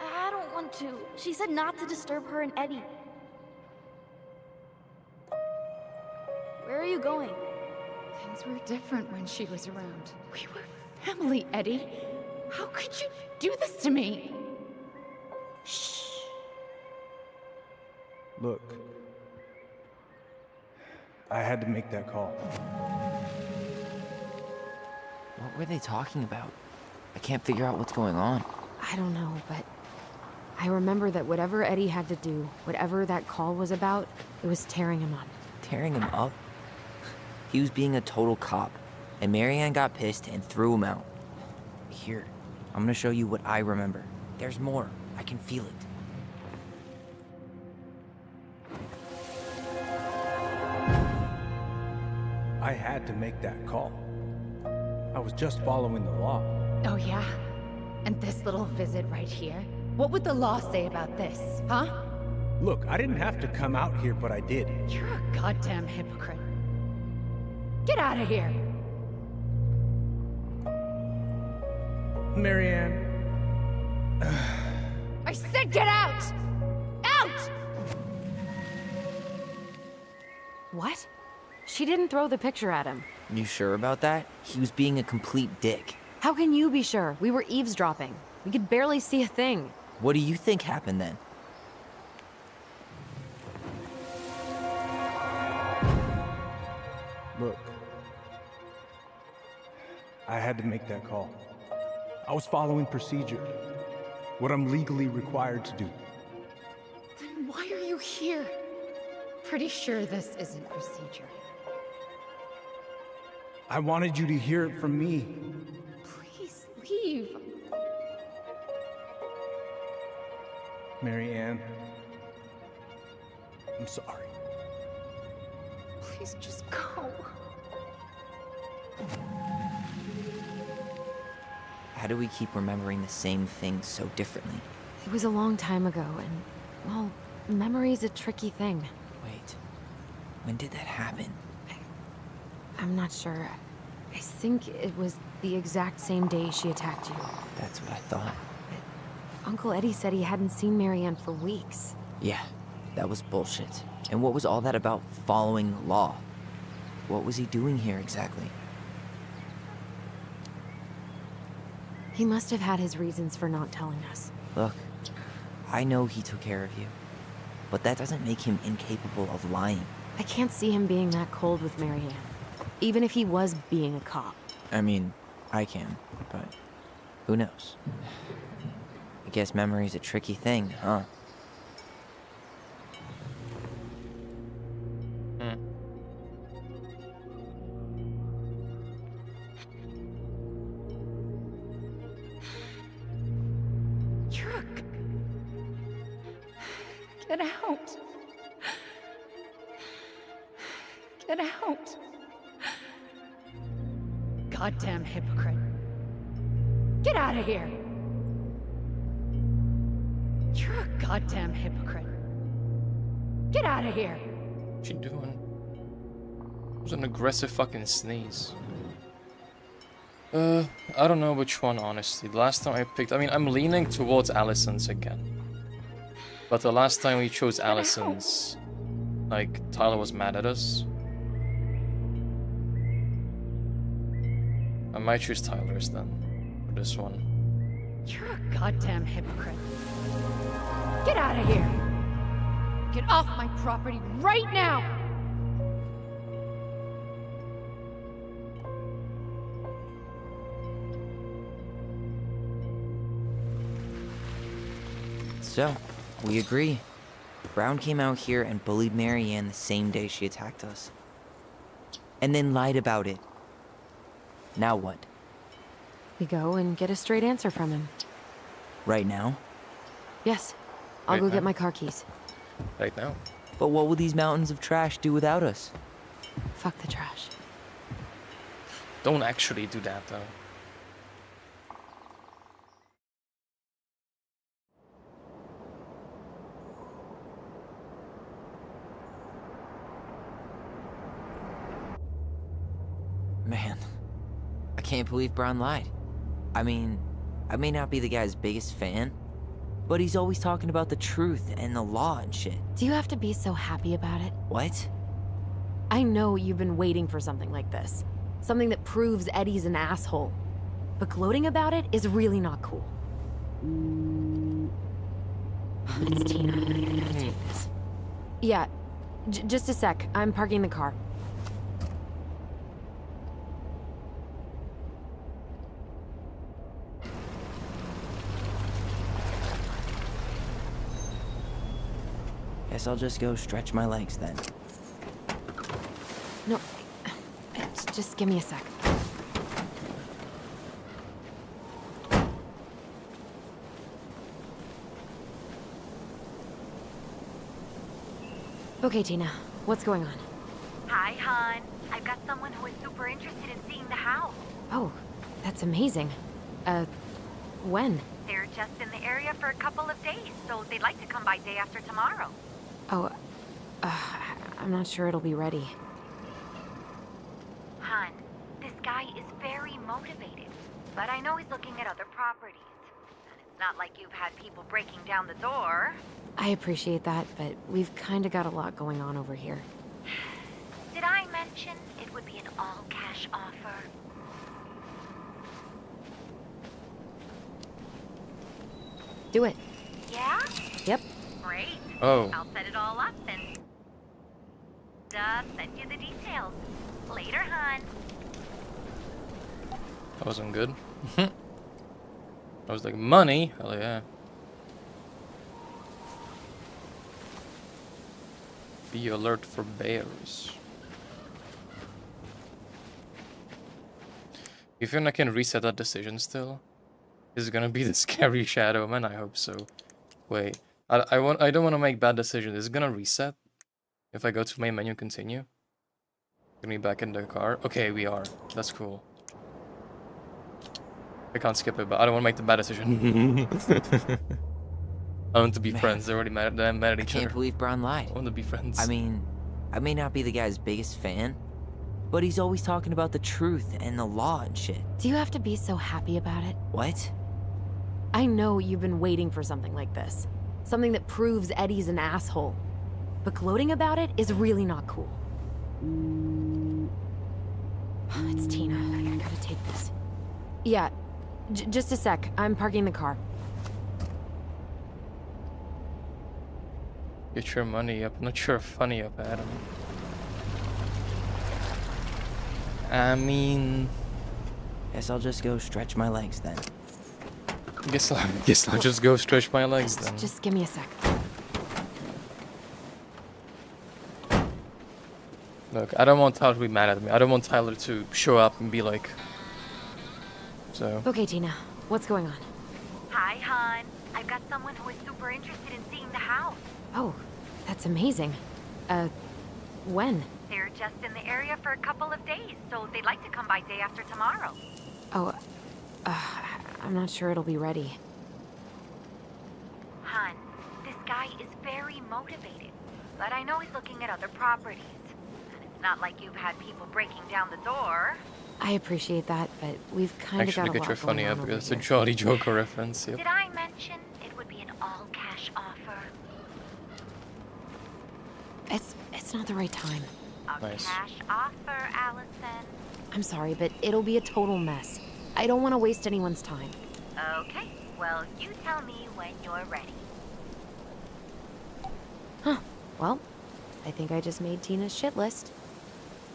I don't want to. She said not to disturb her and Eddie. Where are you going? Things were different when she was around. We were family, Eddie. How could you do this to me? Shh. Look, I had to make that call. What were they talking about? I can't figure out what's going on. I don't know, but I remember that whatever Eddie had to do, whatever that call was about, it was tearing him up. Tearing him up? He was being a total cop, and Marianne got pissed and threw him out. Here, I'm gonna show you what I remember. There's more. I can feel it. I had to make that call. I was just following the law. Oh, yeah? And this little visit right here? What would the law say about this, huh? Look, I didn't have to come out here, but I did. You're a goddamn hypocrite. Get out of here! Marianne. I said get out! Out! What? She didn't throw the picture at him. You sure about that? He was being a complete dick. How can you be sure? We were eavesdropping. We could barely see a thing. What do you think happened then? Look, I had to make that call. I was following procedure, what I'm legally required to do. Then why are you here? Pretty sure this isn't procedure. I wanted you to hear it from me. Please leave. Marianne, I'm sorry. Please just go. How do we keep remembering the same things so differently? It was a long time ago, and, well, memory's a tricky thing. Wait, when did that happen? I'm not sure. I think it was the exact same day she attacked you. That's what I thought. Uncle Eddie said he hadn't seen Marianne for weeks. Yeah, that was bullshit. And what was all that about following law? What was he doing here exactly? He must have had his reasons for not telling us. Look, I know he took care of you, but that doesn't make him incapable of lying. I can't see him being that cold with Marianne, even if he was being a cop. I mean, I can, but who knows? I guess memory's a tricky thing, huh? Get out. Get out. Goddamn hypocrite. Get out of here. You're a goddamn hypocrite. Get out of here. What's she doing? It was an aggressive fucking sneeze. I don't know which one, honestly. The last time I picked... I mean, I'm leaning towards Allison's again. But the last time we chose Allison's, like, Tyler was mad at us. I might choose Tyler's then, for this one. You're a goddamn hypocrite. Get out of here. Get off my property right now. So, we agree. Brown came out here and bullied Marianne the same day she attacked us. And then lied about it. Now what? We go and get a straight answer from him. Right now? Yes, I'll Right go now? get my car keys. Right now. But what will these mountains of trash do without us? Fuck the trash. Don't actually do that though. Man, I can't believe Brian lied. I mean, I may not be the guy's biggest fan, but he's always talking about the truth and the law and shit. Do you have to be so happy about it? What? I know you've been waiting for something like this. Something that proves Eddie's an asshole. But gloating about it is really not cool. It's Tina. I gotta take this. Yeah, just a sec. I'm parking the car. Guess I'll just go stretch my legs then. No, just give me a sec. Okay, Tina, what's going on? Hi, hon. I've got someone who is super interested in seeing the house. Oh, that's amazing. When? They're just in the area for a couple of days, so they'd like to come by day after tomorrow. Oh, I'm not sure it'll be ready. Hon, this guy is very motivated, but I know he's looking at other properties. And it's not like you've had people breaking down the door. I appreciate that, but we've kinda got a lot going on over here. Did I mention it would be an all-cash offer? Do it. Yeah? Yep. Great. Oh. I'll set it all up and send you the details. Later, hon. That wasn't good. I was like, money? Hell yeah. Be alert for bears. You think I can reset that decision still? Is it gonna be the scary shadow man? I hope so. Wait, I don't want to make bad decisions. Is it gonna reset if I go to main menu and continue? Get me back in the car. Okay, we are. That's cool. I can't skip it, but I don't want to make the bad decision. I want to be friends. They're already mad at each other. I can't believe Brian lied. I want to be friends. I mean, I may not be the guy's biggest fan, but he's always talking about the truth and the law and shit. Do you have to be so happy about it? What? I know you've been waiting for something like this. Something that proves Eddie's an asshole. But gloating about it is really not cool. It's Tina. I gotta take this. Yeah, just a sec. I'm parking the car. Get your money up. Not your funny up, Adam. I mean, Guess I'll just go stretch my legs then. guess I'll just go stretch my legs then. Just give me a sec. Look, I don't want Tyler to be mad at me. I don't want Tyler to show up and be like. So. Okay, Tina. What's going on? Hi, hon. I've got someone who is super interested in seeing the house. Oh, that's amazing. When? They're just in the area for a couple of days, so they'd like to come by day after tomorrow. Oh, I'm not sure it'll be ready. Hun, this guy is very motivated, but I know he's looking at other properties. And it's not like you've had people breaking down the door. I appreciate that, but we've kind of Actually, got a get lot your funny going up on because it's over a here. Jolly Joker reference. Yep. Did I mention it would be an all-cash offer? It's not the right time. A Nice. cash offer, Allison. I'm sorry, but it'll be a total mess. I don't want to waste anyone's time. Okay, well, you tell me when you're ready. Huh. Well, I think I just made Tina's shit list.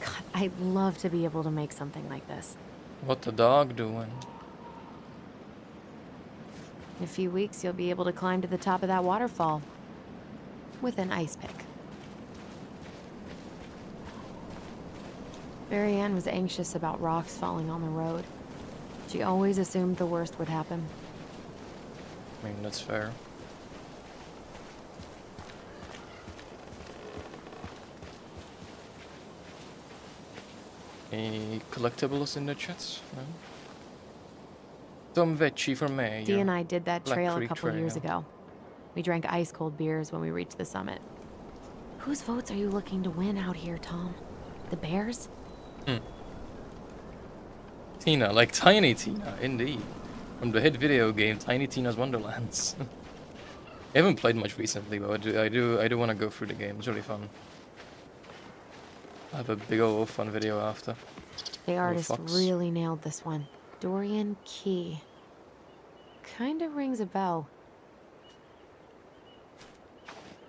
God, I'd love to be able to make something like this. What the dog doing? In a few weeks, you'll be able to climb to the top of that waterfall. With an ice pick. Mary Ann was anxious about rocks falling on the road. She always assumed the worst would happen. I mean, that's fair. Any collectibles in the chats? No? Tom Vecchi for Mayor. Dee and I did that Black trail a Creek couple years Trail. ago. We drank ice-cold beers when we reached the summit. Whose votes are you looking to win out here, Tom? The Bears? Tina, like Tiny Tina, indeed. From the hit video game Tiny Tina's Wonderlands. I haven't played much recently, but I do want to go through the game. It's really fun. I have a big old fun video after. The artist fox. really nailed this one. Dorian Key. Kinda rings a bell.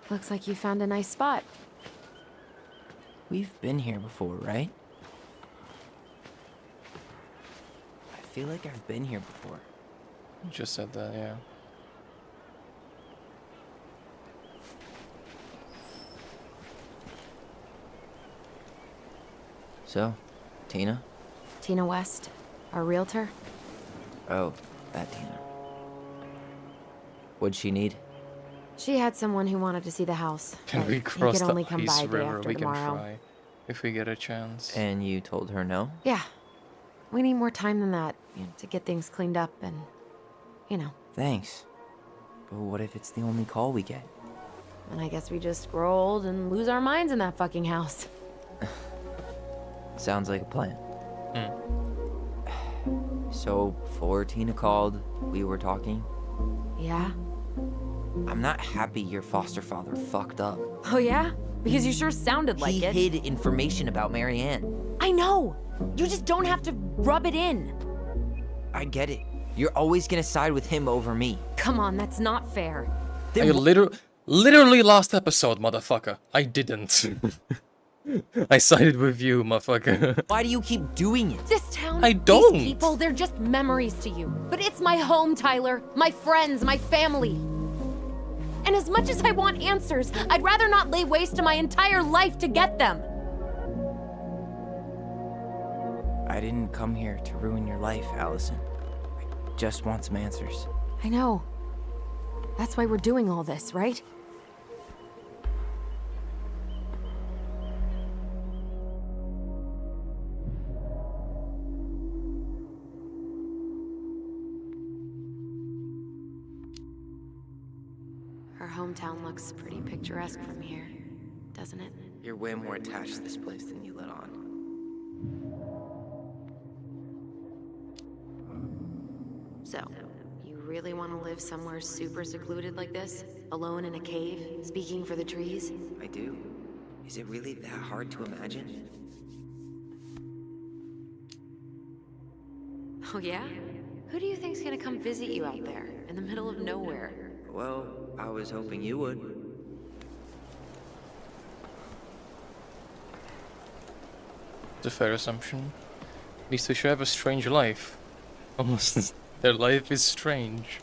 Looks like you found a nice spot. We've been here before, right? I feel like I've been here before. You just said that, yeah. So, Tina? Tina West, our realtor. Oh, that Tina. What'd she need? She had someone who wanted to see the house. Can but we he cross could the only come ice by day river? after We tomorrow. can try. If we get a chance. And you told her no? Yeah. We need more time than that, to get things cleaned up and, Thanks. But what if it's the only call we get? And I guess we just grow old and lose our minds in that fucking house. Sounds like a plan. So, before Tina called, we were talking. Yeah? I'm not happy your foster father fucked up. Oh yeah? Because you sure sounded like He it. hid information about Marianne. I know! You just don't have to rub it in. I get it. You're always gonna side with him over me. Come on, that's not fair. Then I literally last episode, motherfucker. I didn't. I sided with you, motherfucker. why do you keep doing it? This town, I don't. these people, they're just memories to you. But it's my home, Tyler. My friends, my family. And as much as I want answers, I'd rather not lay waste to my entire life to get them. I didn't come here to ruin your life, Allison. I just want some answers. I know. That's why we're doing all this, right? Our hometown looks pretty picturesque from here, doesn't it? You're way more attached to this place than you let on. So, you really want to live somewhere super secluded like this? Alone in a cave, speaking for the trees? I do. Is it really that hard to imagine? Oh yeah? Who do you think's gonna come visit you out there, in the middle of nowhere? Well, I was hoping you would. It's a fair assumption. At least they should have a strange life. Almost their life is strange.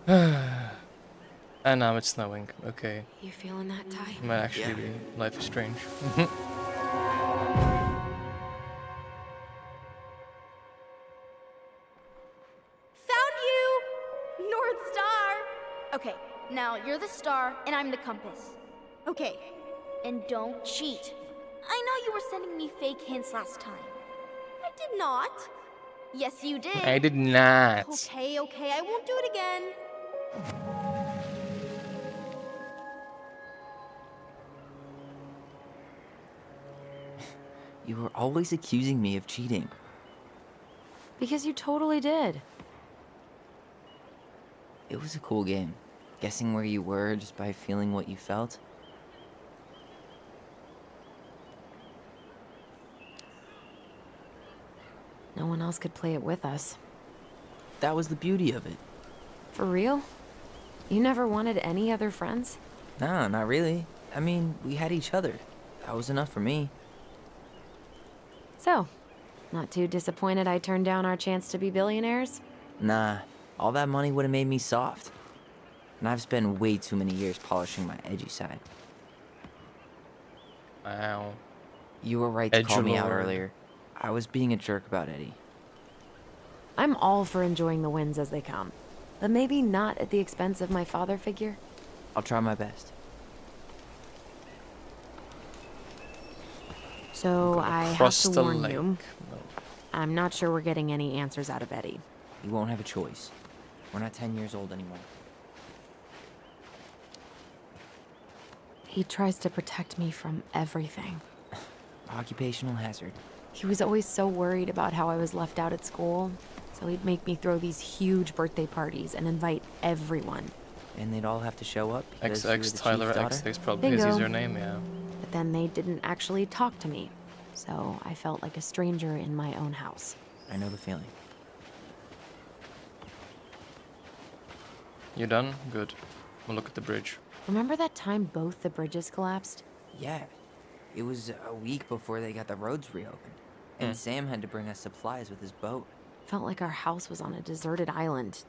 And now it's snowing. Okay. You feeling that, Ty? Might actually be life is strange. Found you! North Star! Okay, now you're the star and I'm the compass. Okay, and don't cheat. I know you were sending me fake hints last time. I did not. Yes, you did. I did not. Okay, I won't do it again. You were always accusing me of cheating. Because you totally did. It was a cool game. Guessing where you were just by feeling what you felt. No one else could play it with us. That was the beauty of it. For real? You never wanted any other friends? Nah, not really. I mean, we had each other. That was enough for me. So, not too disappointed I turned down our chance to be billionaires? Nah, all that money would have made me soft. And I've spent way too many years polishing my edgy side. Wow. You were right to call me out Edgelord. earlier. I was being a jerk about Eddie. I'm all for enjoying the wins as they come. But maybe not at the expense of my father figure? I'll try my best. So I have Cross to the warn lake. you, No. I'm not sure we're getting any answers out of Eddie. You won't have a choice. We're not 10 years old anymore. He tries to protect me from everything. Occupational hazard. He was always so worried about how I was left out at school, so he'd make me throw these huge birthday parties and invite everyone. And they'd all have to show up because you were the XX chief's Tyler daughter? XX probably his Bingo. username, yeah. But then they didn't actually talk to me, so I felt like a stranger in my own house. I know the feeling. You done? Good. We'll look at the bridge. Remember that time both the bridges collapsed? Yeah. It was a week before they got the roads reopened. And Sam had to bring us supplies with his boat. Felt like our house was on a deserted island,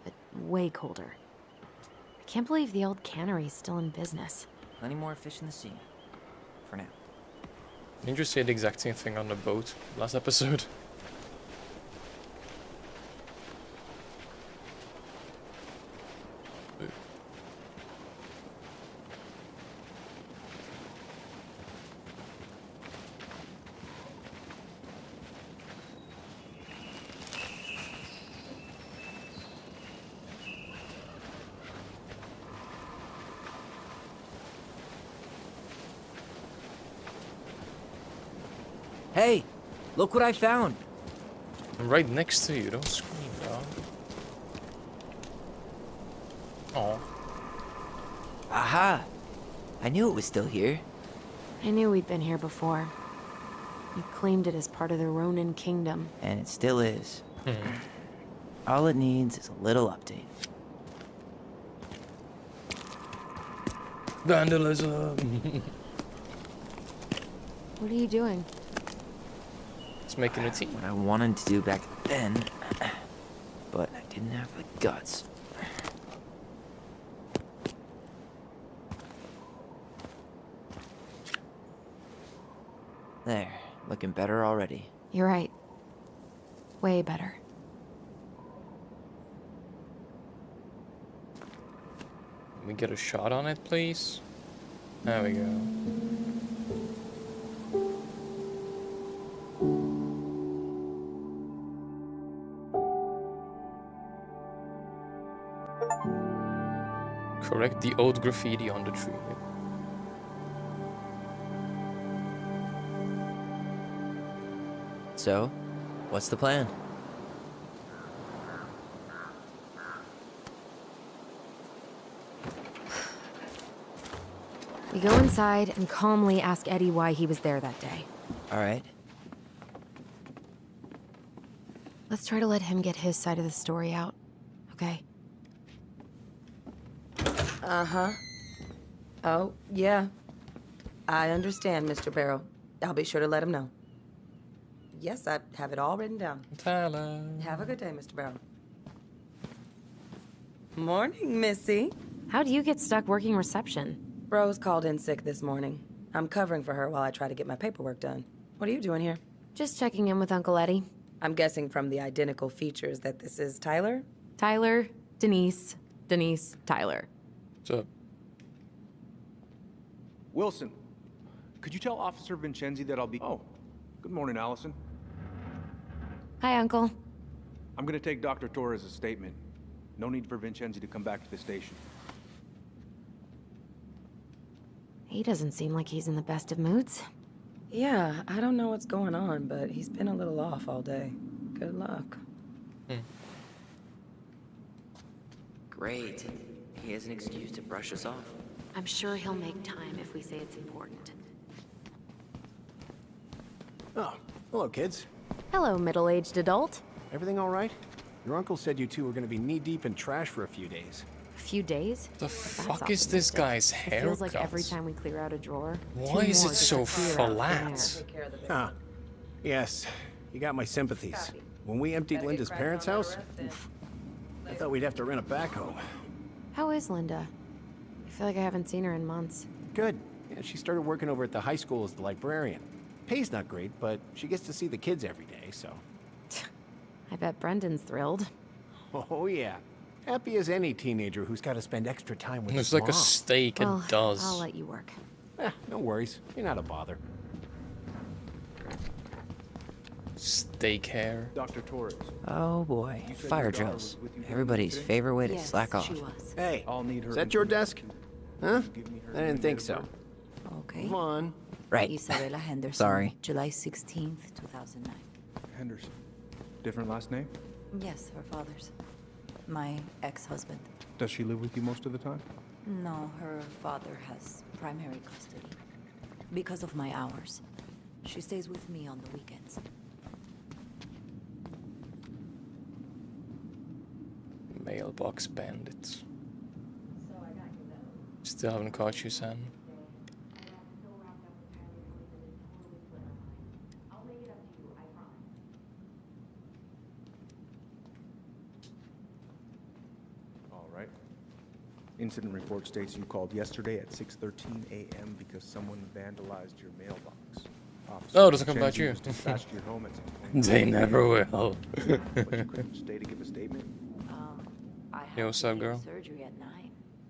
but way colder. I can't believe the old cannery's still in business. Plenty more fish in the sea. For now. Didn't you say the exact same thing on the boat last episode? Hey! Look what I found! I'm right next to you, don't scream, dog. Oh. Aha! I knew it was still here. I knew we'd been here before. We claimed it as part of the Ronin kingdom. And it still is. All it needs is a little update. Vandalism! What are you doing? It's making a tea. What I wanted to do back then, but I didn't have the guts. There, looking better already. You're right. Way better. Can we get a shot on it, please? There we go. Correct the old graffiti on the tree. So, what's the plan? We go inside and calmly ask Eddie why he was there that day. Alright. Let's try to let him get his side of the story out, okay? Uh-huh. Oh, yeah. I understand, Mr. Barrow. I'll be sure to let him know. Yes, I have it all written down. Tyler. Have a good day, Mr. Barrow. Morning, Missy. How do you get stuck working reception? Rose called in sick this morning. I'm covering for her while I try to get my paperwork done. What are you doing here? Just checking in with Uncle Eddie. I'm guessing from the identical features that this is Tyler? Tyler, Denise, Denise, Tyler. What's up? Wilson, could you tell Officer Vincenzi that I'll be... Oh, good morning, Allison. Hi, Uncle. I'm gonna take Dr. Torres' statement. No need for Vincenzi to come back to the station. He doesn't seem like he's in the best of moods. Yeah, I don't know what's going on, but he's been a little off all day. Good luck. Great. He has an excuse to brush us off. I'm sure he'll make time if we say it's important. Oh, hello, kids. Hello, middle-aged adult. Everything all right? Your uncle said you two were going to be knee-deep in trash for a few days. A few days? The That's fuck is this optimistic. guy's It haircut? feels like every time we clear out a drawer, Why two is more it just so appear out of thin flat? air. Ah, yes. You got my sympathies. When we emptied Linda's parents' house, oof, I thought we'd have to rent a backhoe. How is Linda? I feel like I haven't seen her in months. Good. Yeah, she started working over at the high school as the librarian. Pay's not great, but she gets to see the kids every day, so... I bet Brendan's thrilled. Oh, yeah. Happy as any teenager who's got to spend extra time with It's his like a mom. steak, Well, it does. I'll let you work. No worries. You're not a bother. daycare. Dr. Torres. Oh boy, You said fire your daughter drills. was with you Everybody's today? favorite way to Yes, slack off. she was. Hey, I'll need her is that your information. desk? Huh? Give me her I didn't name, think date so. of birth. Okay. Come on. Right. Isabella Henderson. Sorry. July 16th, 2009. Henderson. Different last name? Yes, her father's. My ex-husband. Does she live with you most of the time? No, her father has primary custody. Because of my hours. She stays with me on the weekends. Mailbox bandits. Still haven't caught you, Sam. All right. Incident report states you called yesterday at 6:13 a.m. because someone vandalized your mailbox. Officer Oh, it doesn't come about Vincenzi you. was dispatched to your home at 6:20. They never will. But you couldn't stay to give a statement? I Yo, had what's to up, be girl? at surgery at 9.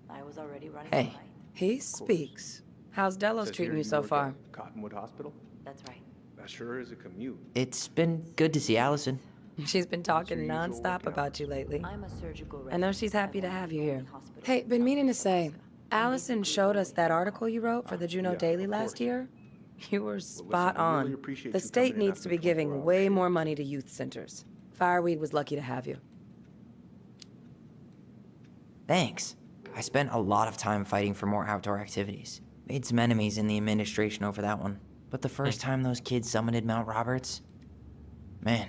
I was already running Hey. late. He speaks. How's Delos Says treating here you so work far? at Cottonwood Hospital? That's right. That sure is a commute. It's been good to see Allison. She's been talking your usual nonstop workout? about you lately. I'm a surgical I know she's happy to resident. have you I here. work in hospitals Hey, been meaning to say, Alaska. Allison showed us that article you wrote for the Juno yeah, Daily of last course. year. You were spot we really on. appreciate The you state coming in needs to after be the giving 24-hour way shift. more money to youth centers. Fireweed was lucky to have you. Thanks. I spent a lot of time fighting for more outdoor activities. Made some enemies in the administration over that one. But the first time those kids summited Mount Roberts, man,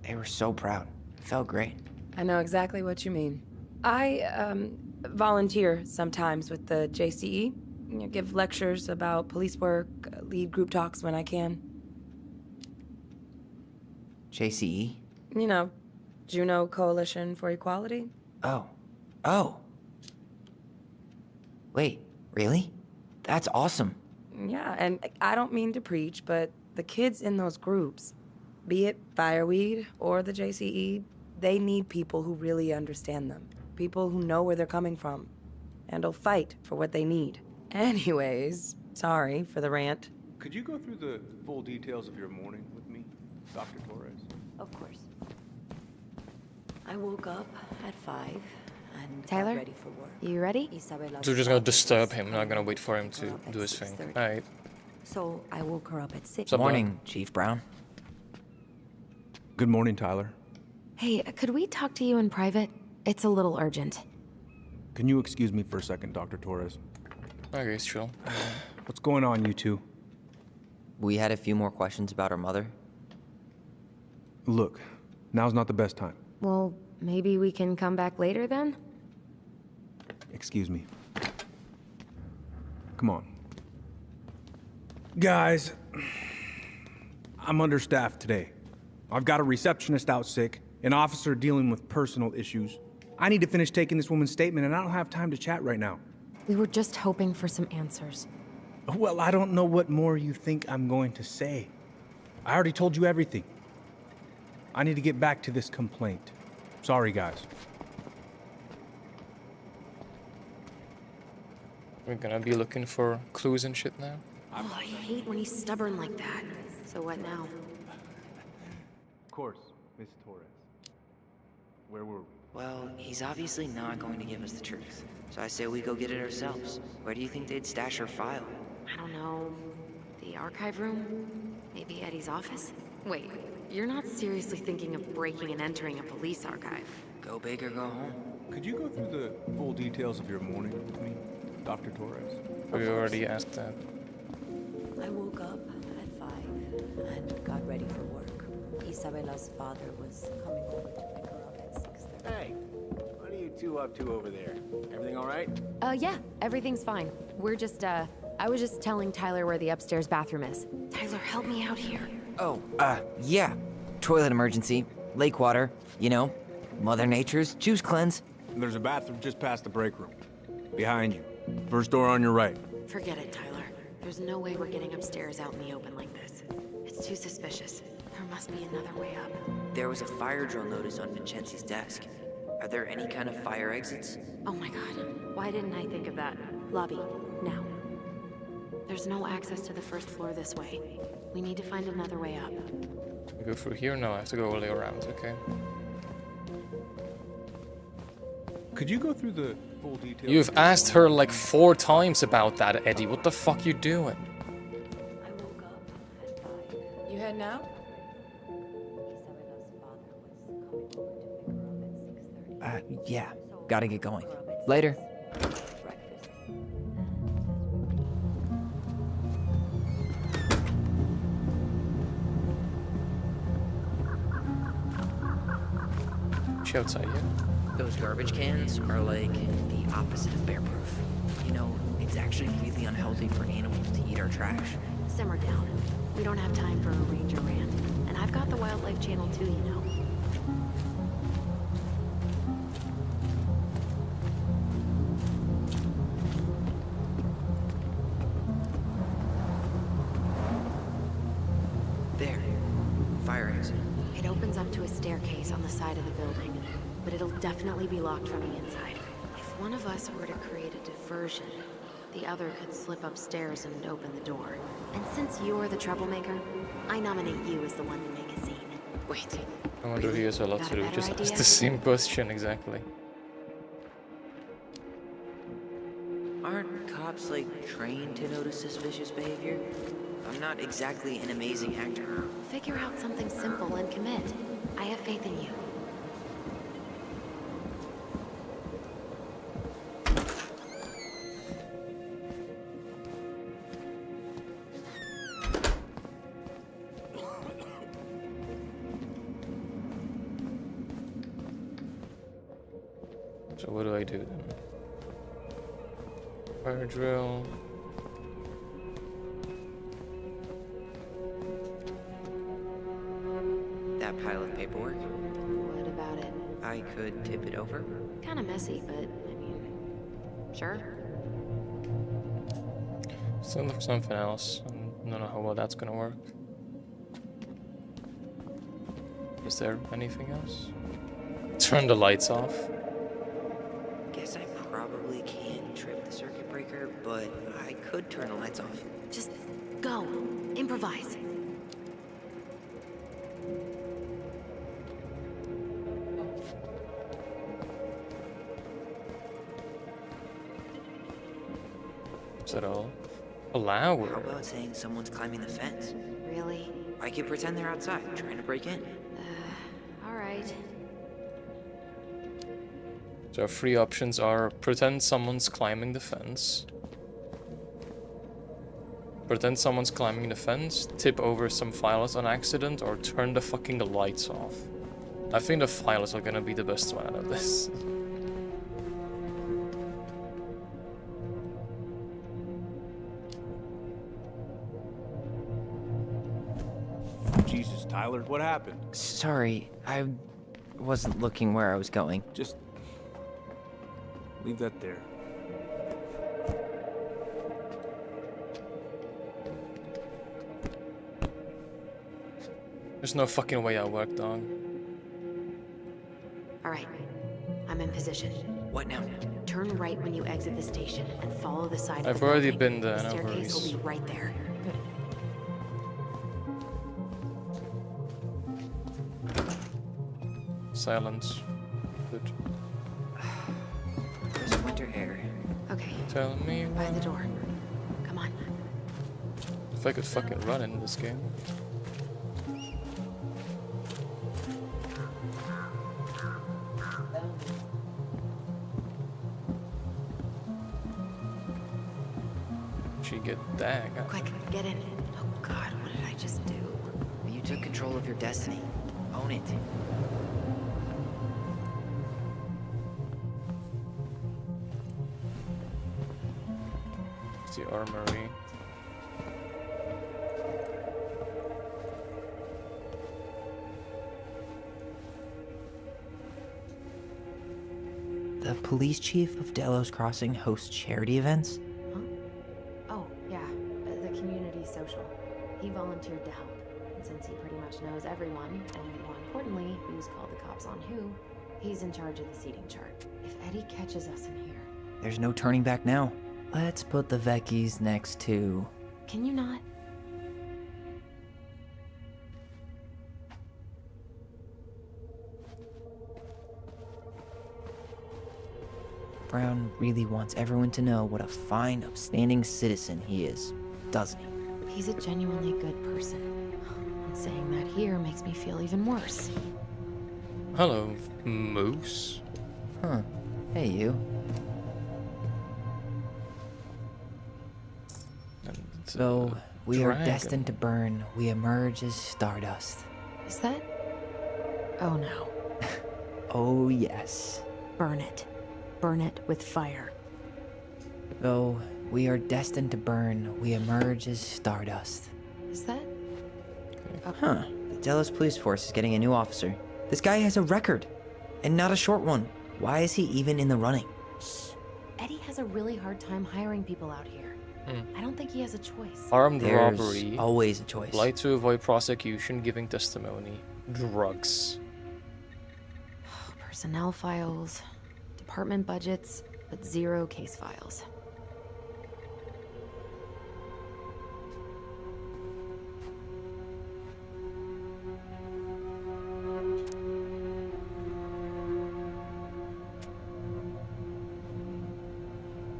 they were so proud. It felt great. I know exactly what you mean. I volunteer sometimes with the JCE. You know, give lectures about police work, lead group talks when I can. JCE? You know, Juno Coalition for Equality. Oh. Oh. Wait, really? That's awesome. Yeah, and I don't mean to preach, but the kids in those groups, be it Fireweed or the JCE, they need people who really understand them. People who know where they're coming from and will fight for what they need. Anyways, sorry for the rant. Could you go through the full details of your morning with me, Dr. Torres? Of course. I woke up at 5 and Tyler? got ready for work. You ready? Isabella's So we're just gonna father disturb was him, not coming gonna home wait for him to to pick her up at do his thing. 6:30. Alright. So I woke her up at 6. What's up, bro? Morning, Chief Brown. Good morning, Tyler. Hey, could we talk to you in private? It's a little urgent. Can you excuse me for a second, Dr. Torres? Okay, it's chill. What's going on, you two? We had a few more questions about her mother. Look, now's not the best time. Well, maybe we can come back later then? Excuse me. Come on. Guys, I'm understaffed today. I've got a receptionist out sick, an officer dealing with personal issues. I need to finish taking this woman's statement, and I don't have time to chat right now. We were just hoping for some answers. Well, I don't know what more you think I'm going to say. I already told you everything. I need to get back to this complaint. Sorry, guys. We're gonna be looking for clues and shit now. Oh, I hate when he's stubborn like that. So what now? Of course, Miss Torres. Where were we? Well, he's obviously not going to give us the truth. So I say we go get it ourselves. Where do you think they'd stash her file? I don't know. The archive room? Maybe Eddie's office? Wait, you're not seriously thinking of breaking and entering a police archive? Go big or go home. Could you go through the full details of your morning with me, Dr. Torres? We already asked that. I woke up at 5 and got ready for work. Isabella's father was coming over to pick her up at 6:30. Hey, what are you two up to over there? Everything all right? Yeah, everything's fine. We're just, I was just telling Tyler where the upstairs bathroom is. Tyler, help me out here. Oh, yeah. Toilet emergency. Lake water. You know, Mother Nature's juice cleanse. There's a bathroom just past the break room. Behind you. First door on your right. Forget it, Tyler. There's no way we're getting upstairs out in the open like this. It's too suspicious. There must be another way up. There was a fire drill notice on Vincenzi's desk. Are there any kind of fire exits? Oh my god. Why didn't I think of that? Lobby, now. There's no access to the first floor this way. We need to find another way up. I go through here? No, I have to go all the way around, okay. Could you go through the full details? You've asked her like 4 times about that, Eddie. What the fuck you doing? You heading out? Yeah. Gotta get going. Later. She outside yet? Those garbage cans are like the opposite of bear-proof. You know, it's actually really unhealthy for animals to eat our trash. Simmer down. We don't have time for a ranger rant. And I've got the Wildlife Channel too, you know. There. Fire exit. It opens up to a staircase on the side of the building, but it'll definitely be locked from the inside. If one of us were to create a diversion, the other could slip upstairs and open the door. And since you're the troublemaker, I nominate you as the one to make a scene. Wait. I wonder if he has a lot Got to a do. better Just ask idea? the same question exactly. Aren't cops, like, trained to notice suspicious behavior? I'm not exactly an amazing actor. Figure out something simple and commit. I have faith in you. So what do I do then? Fire drill. That pile of paperwork, What about it? I could tip it over. Kinda messy, but I mean, sure. Still look for something else. I don't know how well that's gonna work. Is there anything else? Turn the lights off. Guess I probably can't trip the circuit breaker, but I could turn the lights off. Just go. Improvise. Is that all? Allow How her. about saying someone's climbing the fence? Really? I could pretend they're outside, trying to break in. Alright. So our 3 options are pretend someone's climbing the fence. Pretend someone's climbing the fence, tip over some files on accident, or turn the fucking lights off. I think the files are gonna be the best one out of this. Jesus, Tyler, what happened? Sorry, I wasn't looking where I was going. Just leave that there. There's no fucking way that worked, dog. Alright. I'm in position. What now? Turn right when you exit the station and follow the side of the I've already building. been there, The no staircase worries. will be right there. Silence. Good. There's winter air. Okay. Tell me By the when. door. Come on. If I could fucking run in this game. She get dang. Quick, get in. Oh god, what did I just do? You took control of your destiny. Own it. It's the armory. The police chief of Delos Crossing hosts charity events? Huh? Oh, yeah. The community social. He volunteered to help. And since he pretty much knows everyone, and more importantly, who's called the cops on who, he's in charge of the seating chart. If Eddie catches us in here... There's no turning back now. Let's put the Vecchies next to... Can you not? Brown really wants everyone to know what a fine, upstanding citizen he is, doesn't he? He's a genuinely good person. And saying that here makes me feel even worse. Hello, Moose. Huh. Hey, you. And, So, we are dragon. destined to burn. We emerge as stardust. Is that? Oh no. Oh, yes. Burn it. Burn it with fire. Though we are destined to burn, we emerge as stardust. Is that? Huh. The Dallas Police Force is getting a new officer. This guy has a record, and not a short one. Why is he even in the running? Shh. Eddie has a really hard time hiring people out here. I don't think he has a choice. Armed There's robbery. always a choice. Lie to avoid prosecution, giving testimony. Drugs. Personnel files, department budgets, but 0 case files.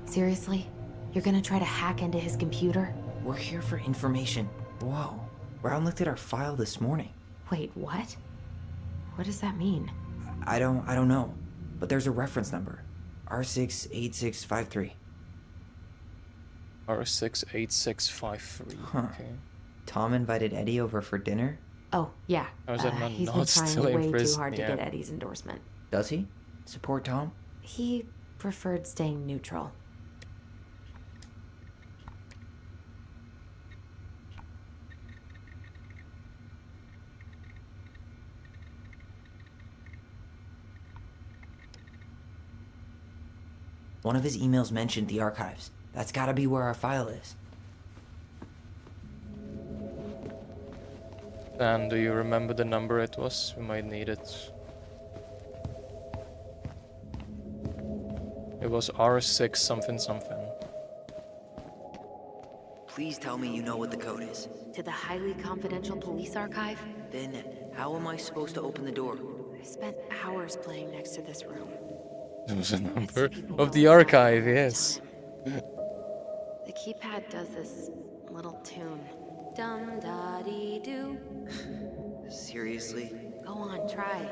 Seriously? You're gonna try to hack into his computer? We're here for information. Whoa. Brown looked at our file this morning. Wait, what? What does that mean? I don't know. But there's a reference number. R68653. R68653. Huh. Okay. Tom invited Eddie over for dinner? Oh, yeah. How is that man he's not been trying still in way too prison? hard to Yeah. get Eddie's endorsement. Does he? Support Tom? He preferred staying neutral. One of his emails mentioned the archives. That's gotta be where our file is. And do you remember the number it was? We might need it. It was R6 something something. Please tell me you know what the code is. To the highly confidential police archive? Then, how am I supposed to open the door? I spent hours playing next to this room. It was a number of the archive, yes. The keypad does this little tune. Dum da dee doo. Seriously? Go on, try.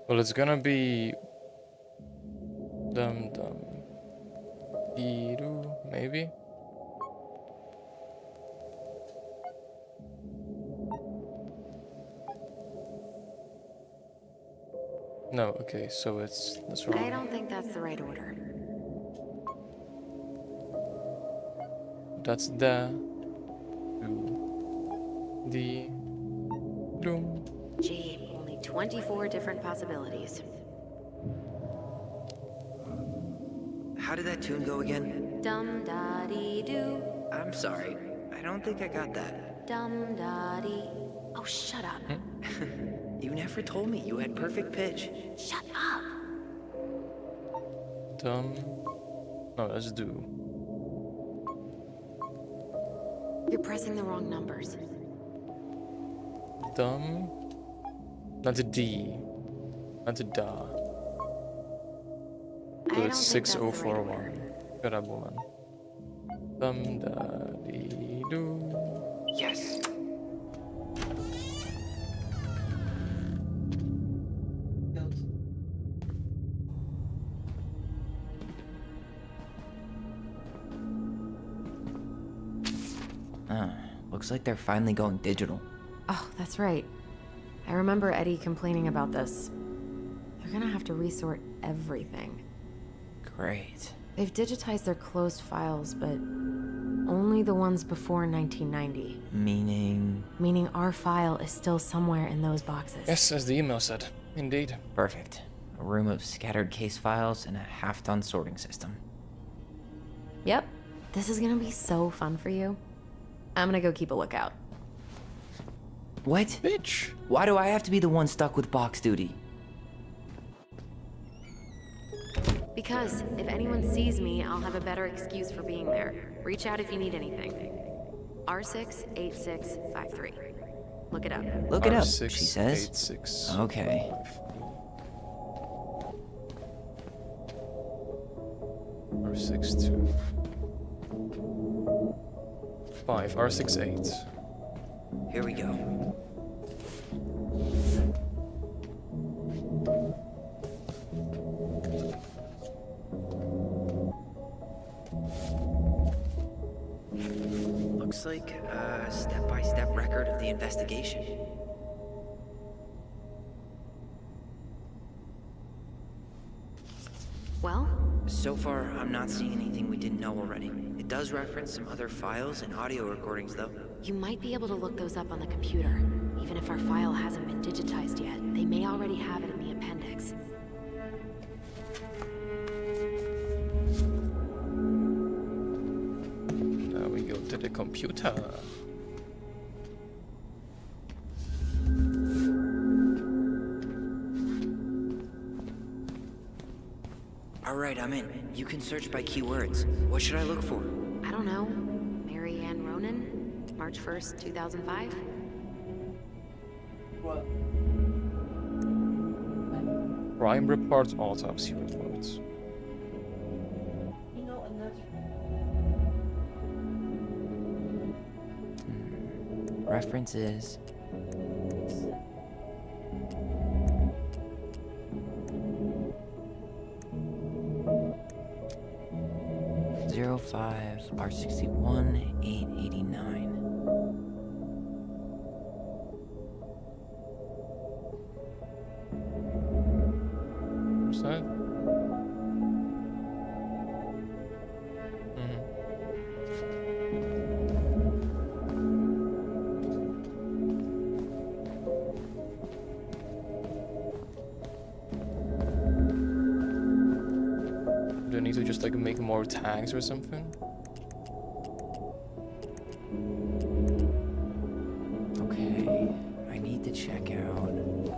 Well, it's gonna be dum dum dee doo, maybe. No, okay, so that's wrong. I don't think that's the right order. That's the do the doom. Gee, only 24 different possibilities. How did that tune go again? Dum da dee doo. I'm sorry. I don't think I got that. Dum da dee. Oh, shut up. You never told me you had perfect pitch. Shut up. Dum. No, that's do. You're pressing the wrong numbers. Dum. That's a D. That's a da. I So don't it's think that's the right 6041. order. Good up, woman. Dum da dee doo. Yes. Looks like they're finally going digital. Oh, that's right. I remember Eddie complaining about this. They're gonna have to resort everything. Great. They've digitized their closed files, but only the ones before 1990. Meaning our file is still somewhere in those boxes. Yes, as the email said. Indeed. Perfect. A room of scattered case files and a half-done sorting system. Yep. This is gonna be so fun for you. I'm gonna go keep a lookout. What? Bitch. Why do I have to be the one stuck with box duty? Because if anyone sees me, I'll have a better excuse for being there. Reach out if you need anything. R68653. Look it up. Look it up, R6, she says. 86. Okay. R62. 5, R68. Here we go. Looks like a step-by-step record of the investigation. Well? So far, I'm not seeing anything we didn't know already. It does reference some other files and audio recordings, though. You might be able to look those up on the computer. Even if our file hasn't been digitized yet, they may already have it in the appendix. Now we go to the computer. Alright, I'm in. You can search by keywords. What should I look for? I don't know. Mary Ann Ronan? March 1st, 2005? Crime reports, autopsy reports. References. '05 R61 889. What's that? Do I need to just like make more tags or something? Okay, I need to check out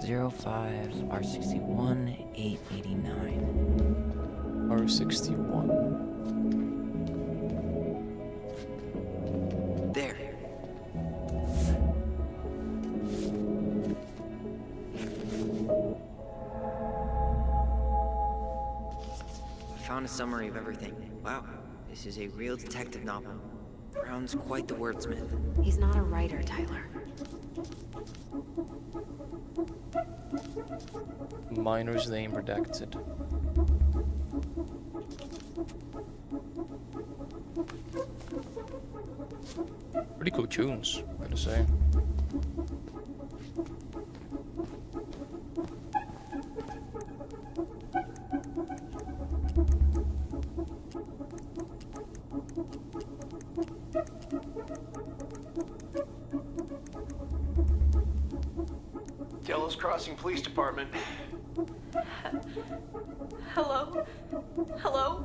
05 R61 889. R61. There. I found a summary of everything. Wow, this is a real detective novel. Brown's quite the wordsmith. He's not a writer, Tyler. Miner's name redacted. Pretty cool tunes, I'm gonna say. Delos Crossing Police Department. Hello? Hello?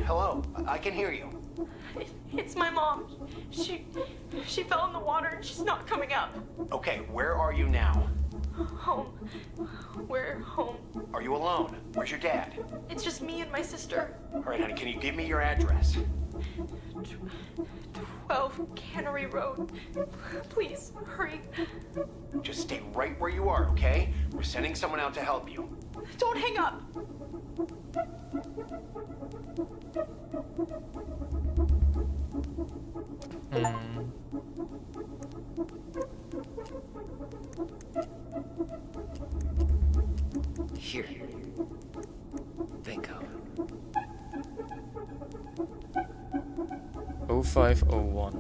Hello, I can hear you. It's my mom. She fell in the water and she's not coming up. Okay, where are you now? Home. We're home. Are you alone? Where's your dad? It's just me and my sister. All right, honey, can you give me your address? 12 Cannery Road. Please, hurry. Just stay right where you are, okay? We're sending someone out to help you. Don't hang up. Here. Bingo. 0501.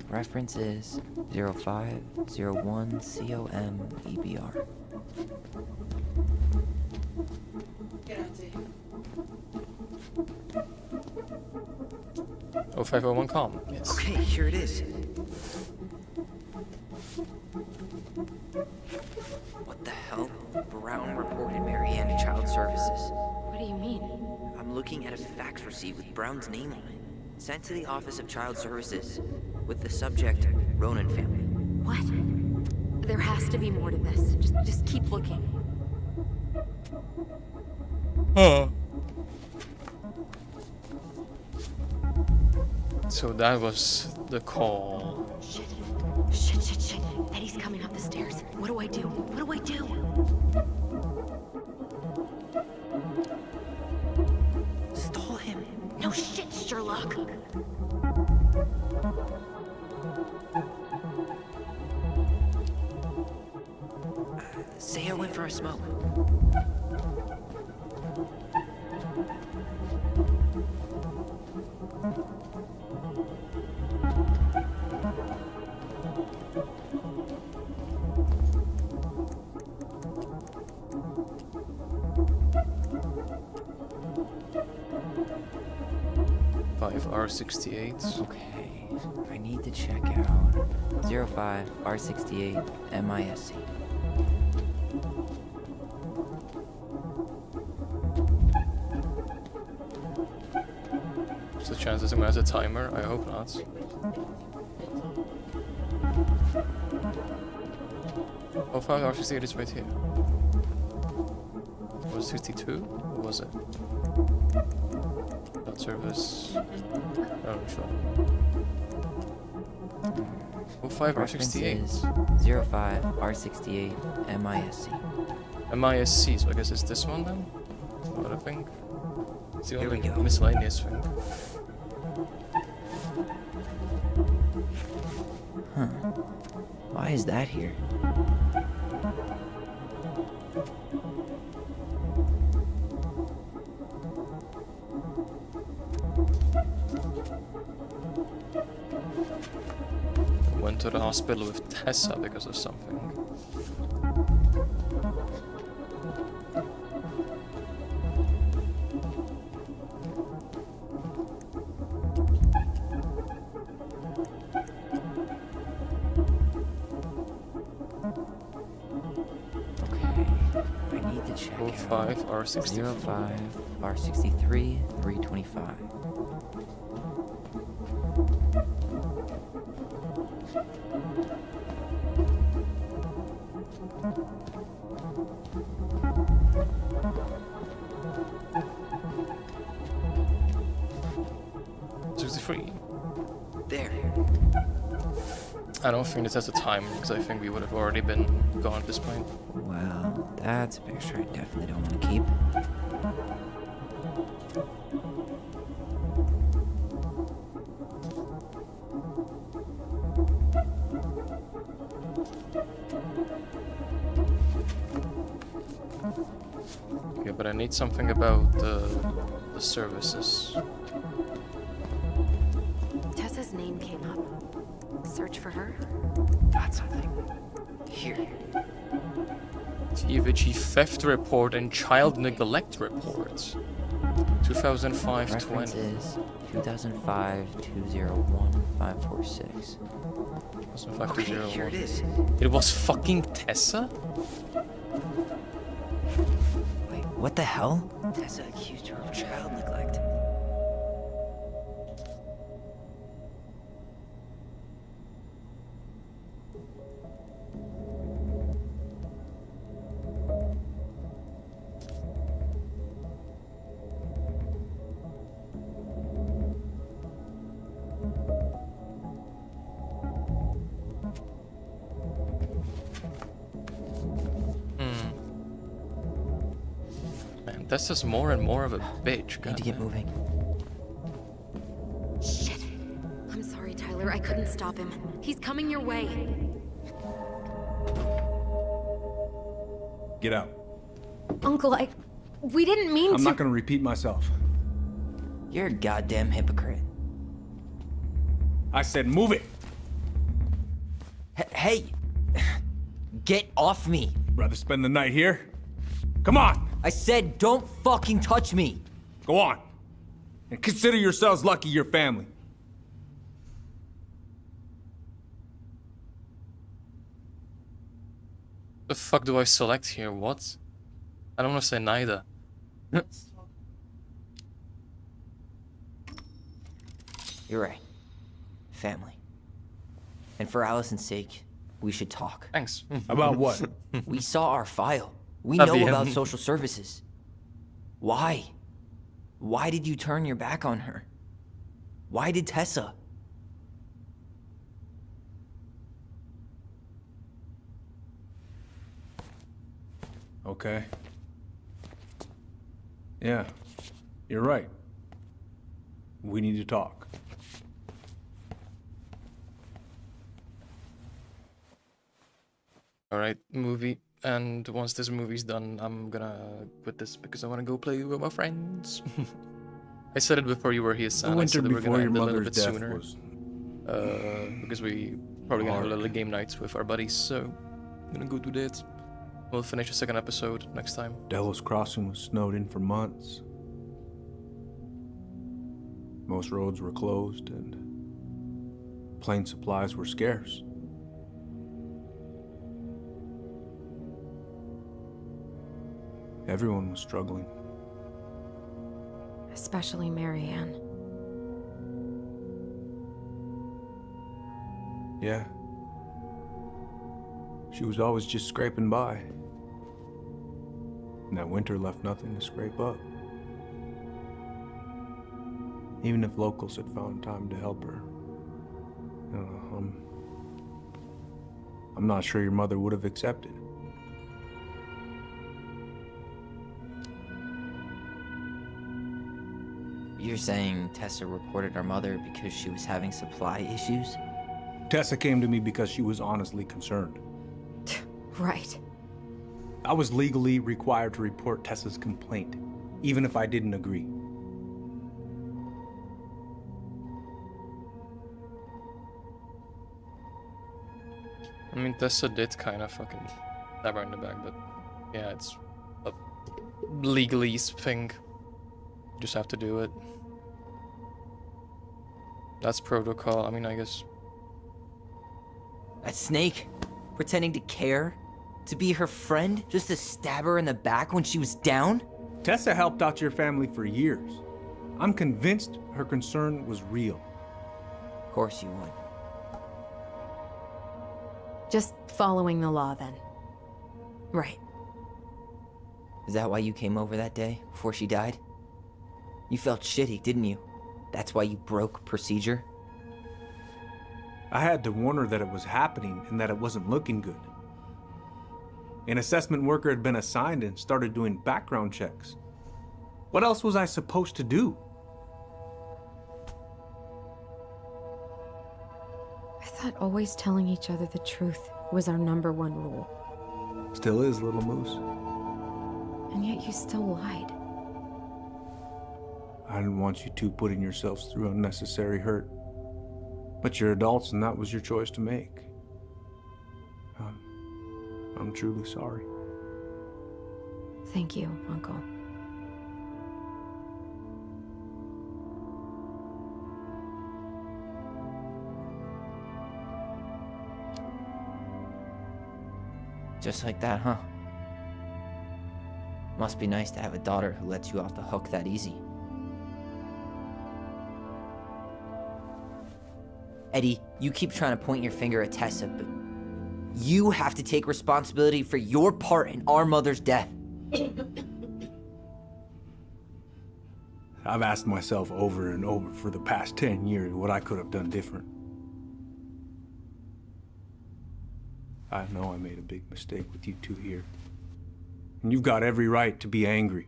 Reference is 0501 COM-EBR. 0501 com. Yes. Okay, here it is. What the hell? Brown reported Mary Ann to Child Services. What do you mean? I'm looking at a fax receipt with Brown's name on it. Sent to the Office of Child Services with the subject, Ronan family. What? There has to be more to this. Just keep looking. So that was the call. Shit. Eddie's coming up the stairs. What do I do? What do I do? Stall him. No shit, Sherlock. Say I went for a smoke. Five R68. Okay, I need to check out 05 R68 MISC. What's the chances I'm gonna have a timer? I hope not. Oh, 5 R68 is right here. Was it 62? Or was it? That service. Oh, sure. Oh, 5 R68. Reference is 05 R68 MISC. MISC, so I guess it's this one then? What I think. It's the Here we only go. miscellaneous thing. Huh. Why is that here? Went to the hospital with Tessa because of something. Okay, I need to check out 05 R64. 05 R63 325. There. I don't think this has a time because I think we would have already been gone at this point. Well, that's a picture I definitely don't want to keep. Okay, but I need something about the services. Tessa's name came up. Search for her? Got something. Here. TVG theft report and child neglect report. 2005 Reference 20. is 2005 201 546. 2005 Okay, here it 201. is. It was fucking Tessa? Wait, what the hell? Tessa accused her of child neglect. Man, Tessa's more and more of a bitch. Need to get moving. Shit. I'm sorry, Tyler. I couldn't stop him. He's coming your way. Get out. Uncle, we didn't mean I'm to. not gonna repeat myself. You're a goddamn hypocrite. I said move it. Hey! Get off me! Rather spend the night here? Come on! I said don't fucking touch me! Go on. And consider yourselves lucky you're family. The fuck do I select here? What? I don't want to say neither. You're right. Family. And for Allison's sake, we should talk. Thanks. About what? We saw our file. We At know the about end. social services. Why? Why did you turn your back on her? Why did Tessa? Okay. Yeah, you're right. We need to talk. Alright, movie. And once this movie's done, I'm gonna quit this because I wanna go play with my friends. I said it before you were here, The son. I winter said that we're before gonna your end a little mother's bit death sooner. was Because we probably gonna have a hard. little game night with our buddies, so I'm gonna go do that. We'll finish the second episode next time. Delos Crossing was snowed in for months. Most roads were closed and plane supplies were scarce. Everyone was struggling. Especially Marianne. Yeah. She was always just scraping by. And that winter left nothing to scrape up. Even if locals had found time to help her. I'm not sure your mother would have accepted. You're saying Tessa reported our mother because she was having supply issues? Tessa came to me because she was honestly concerned. Right. I was legally required to report Tessa's complaint, even if I didn't agree. I mean, Tessa did kind of fucking stab her in the back, but yeah, it's a legalese thing. You just have to do it. That's protocol. I mean, I guess. That snake? Pretending to care? To be her friend? Just to stab her in the back when she was down? Tessa helped out your family for years. I'm convinced her concern was real. Of course you would. Just following the law then. Right. Is that why you came over that day, before she died? You felt shitty, didn't you? That's why you broke procedure? I had to warn her that it was happening and that it wasn't looking good. An assessment worker had been assigned and started doing background checks. What else was I supposed to do? I thought always telling each other the truth was our #1 rule. Still is, little moose. And yet you still lied. I didn't want you two putting yourselves through unnecessary hurt. But you're adults and that was your choice to make. I'm truly sorry. Thank you, Uncle. Just like that, huh? Must be nice to have a daughter who lets you off the hook that easy. Eddie, you keep trying to point your finger at Tessa, but you have to take responsibility for your part in our mother's death. I've asked myself over and over for the past 10 years what I could have done different. I know I made a big mistake with you two here. And you've got every right to be angry.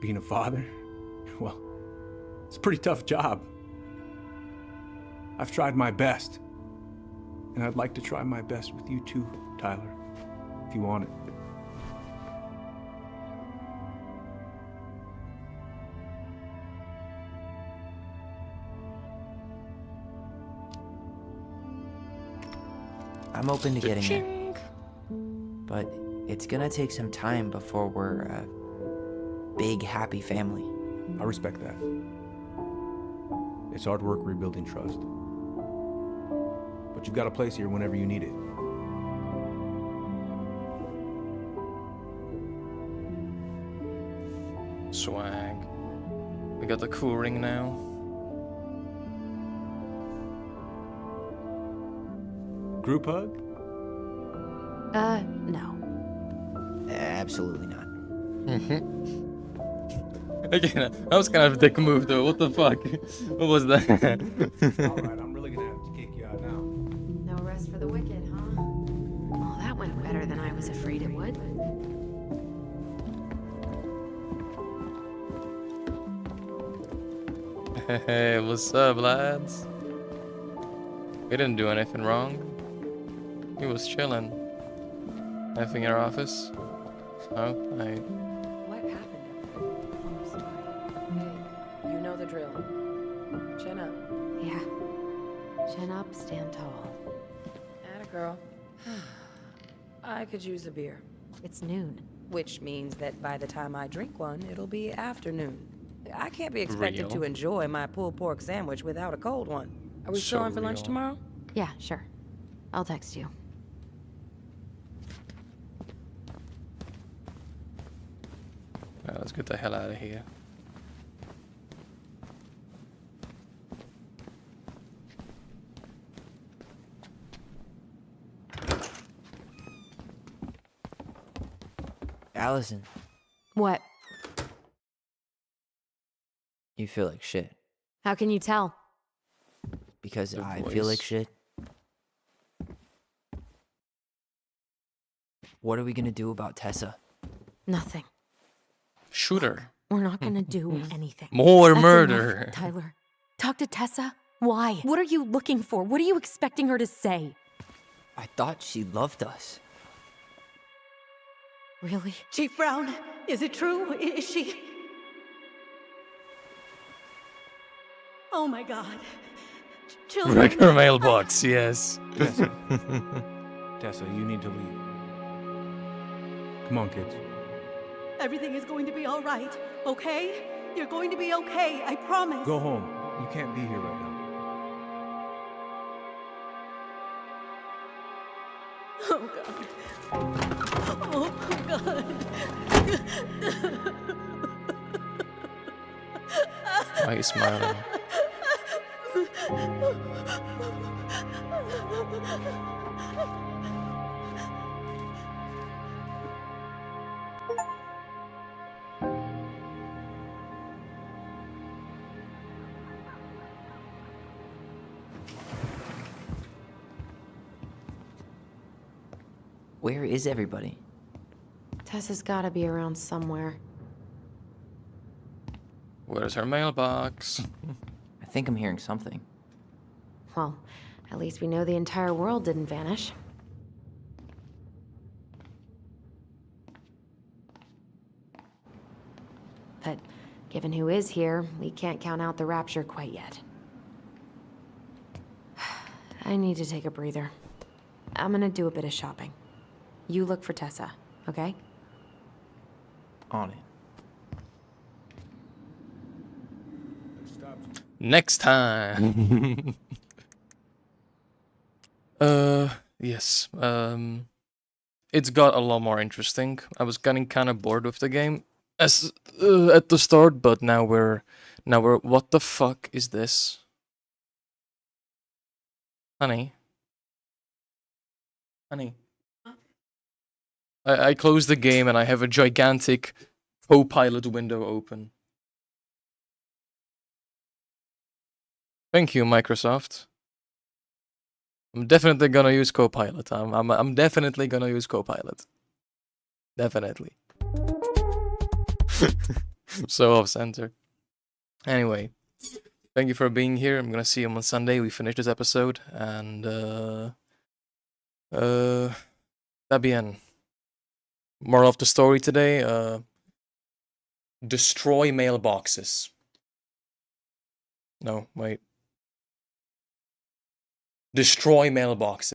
Being a father, well, it's a pretty tough job. I've tried my best. And I'd like to try my best with you too, Tyler, if you want it. I'm open to getting there. But it's gonna take some time before we're a big, happy family. I respect that. It's hard work rebuilding trust. But you've got a place here whenever you need it. Swag. We got the cool ring now. Group hug? No. Absolutely not. Again, that was kind of a dick move though. What the fuck? What was that? Alright, I'm really gonna have to kick you out now. No rest for the wicked, huh? Well, that went better than I was afraid it would. Hey, what's up, lads? We didn't do anything wrong. He was chilling. Nothing in our office. Oh, What happened? Oh, sorry. Hey, you know the drill. Chin up. Yeah. Chin up, stand tall. Atta girl. I could use a beer. It's noon. Which means that by the time I drink one, it'll be afternoon. I can't be expected Real. to enjoy my pulled pork sandwich without a cold one. Are we So still on for lunch real. tomorrow? Yeah, sure. I'll text you. Well, let's get the hell out of here. Allison, What? you feel like shit. How can you tell? Because The I feel like voice. shit. What are we gonna do about Tessa? Nothing. Shooter. We're not gonna do anything. More That's murder. enough, Tyler. Talk to Tessa? Why? What are you looking for? What are you expecting her to say? I thought she loved us. Really? Chief Brown, is it true? Is she... Oh my god. Children. Regular mailbox, yes. Tessa. Tessa, you need to leave. Come on, kids. Everything is going to be all right, okay? You're going to be okay, I promise. Go home. You can't be here right now. Oh god. Oh god. Why are you smiling? Where is everybody? Tessa's gotta be around somewhere. Where's her mailbox? I think I'm hearing something. Well, at least we know the entire world didn't vanish. But given who is here, we can't count out the rapture quite yet. I need to take a breather. I'm gonna do a bit of shopping. You look for Tessa, okay? On it. Next time. Yes. It's got a lot more interesting. I was getting kind of bored with the game as at the start, but now we're what the fuck is this? Honey. Honey. I closed the game and I have a gigantic co-pilot window open. Thank you, Microsoft. I'm definitely gonna use Copilot. I'm definitely gonna use Copilot. Definitely. So off center. Anyway, thank you for being here. I'm gonna see you on Sunday. We finish this episode and that bien. Moral of the story today, destroy mailboxes. No, wait. Destroy mailboxes.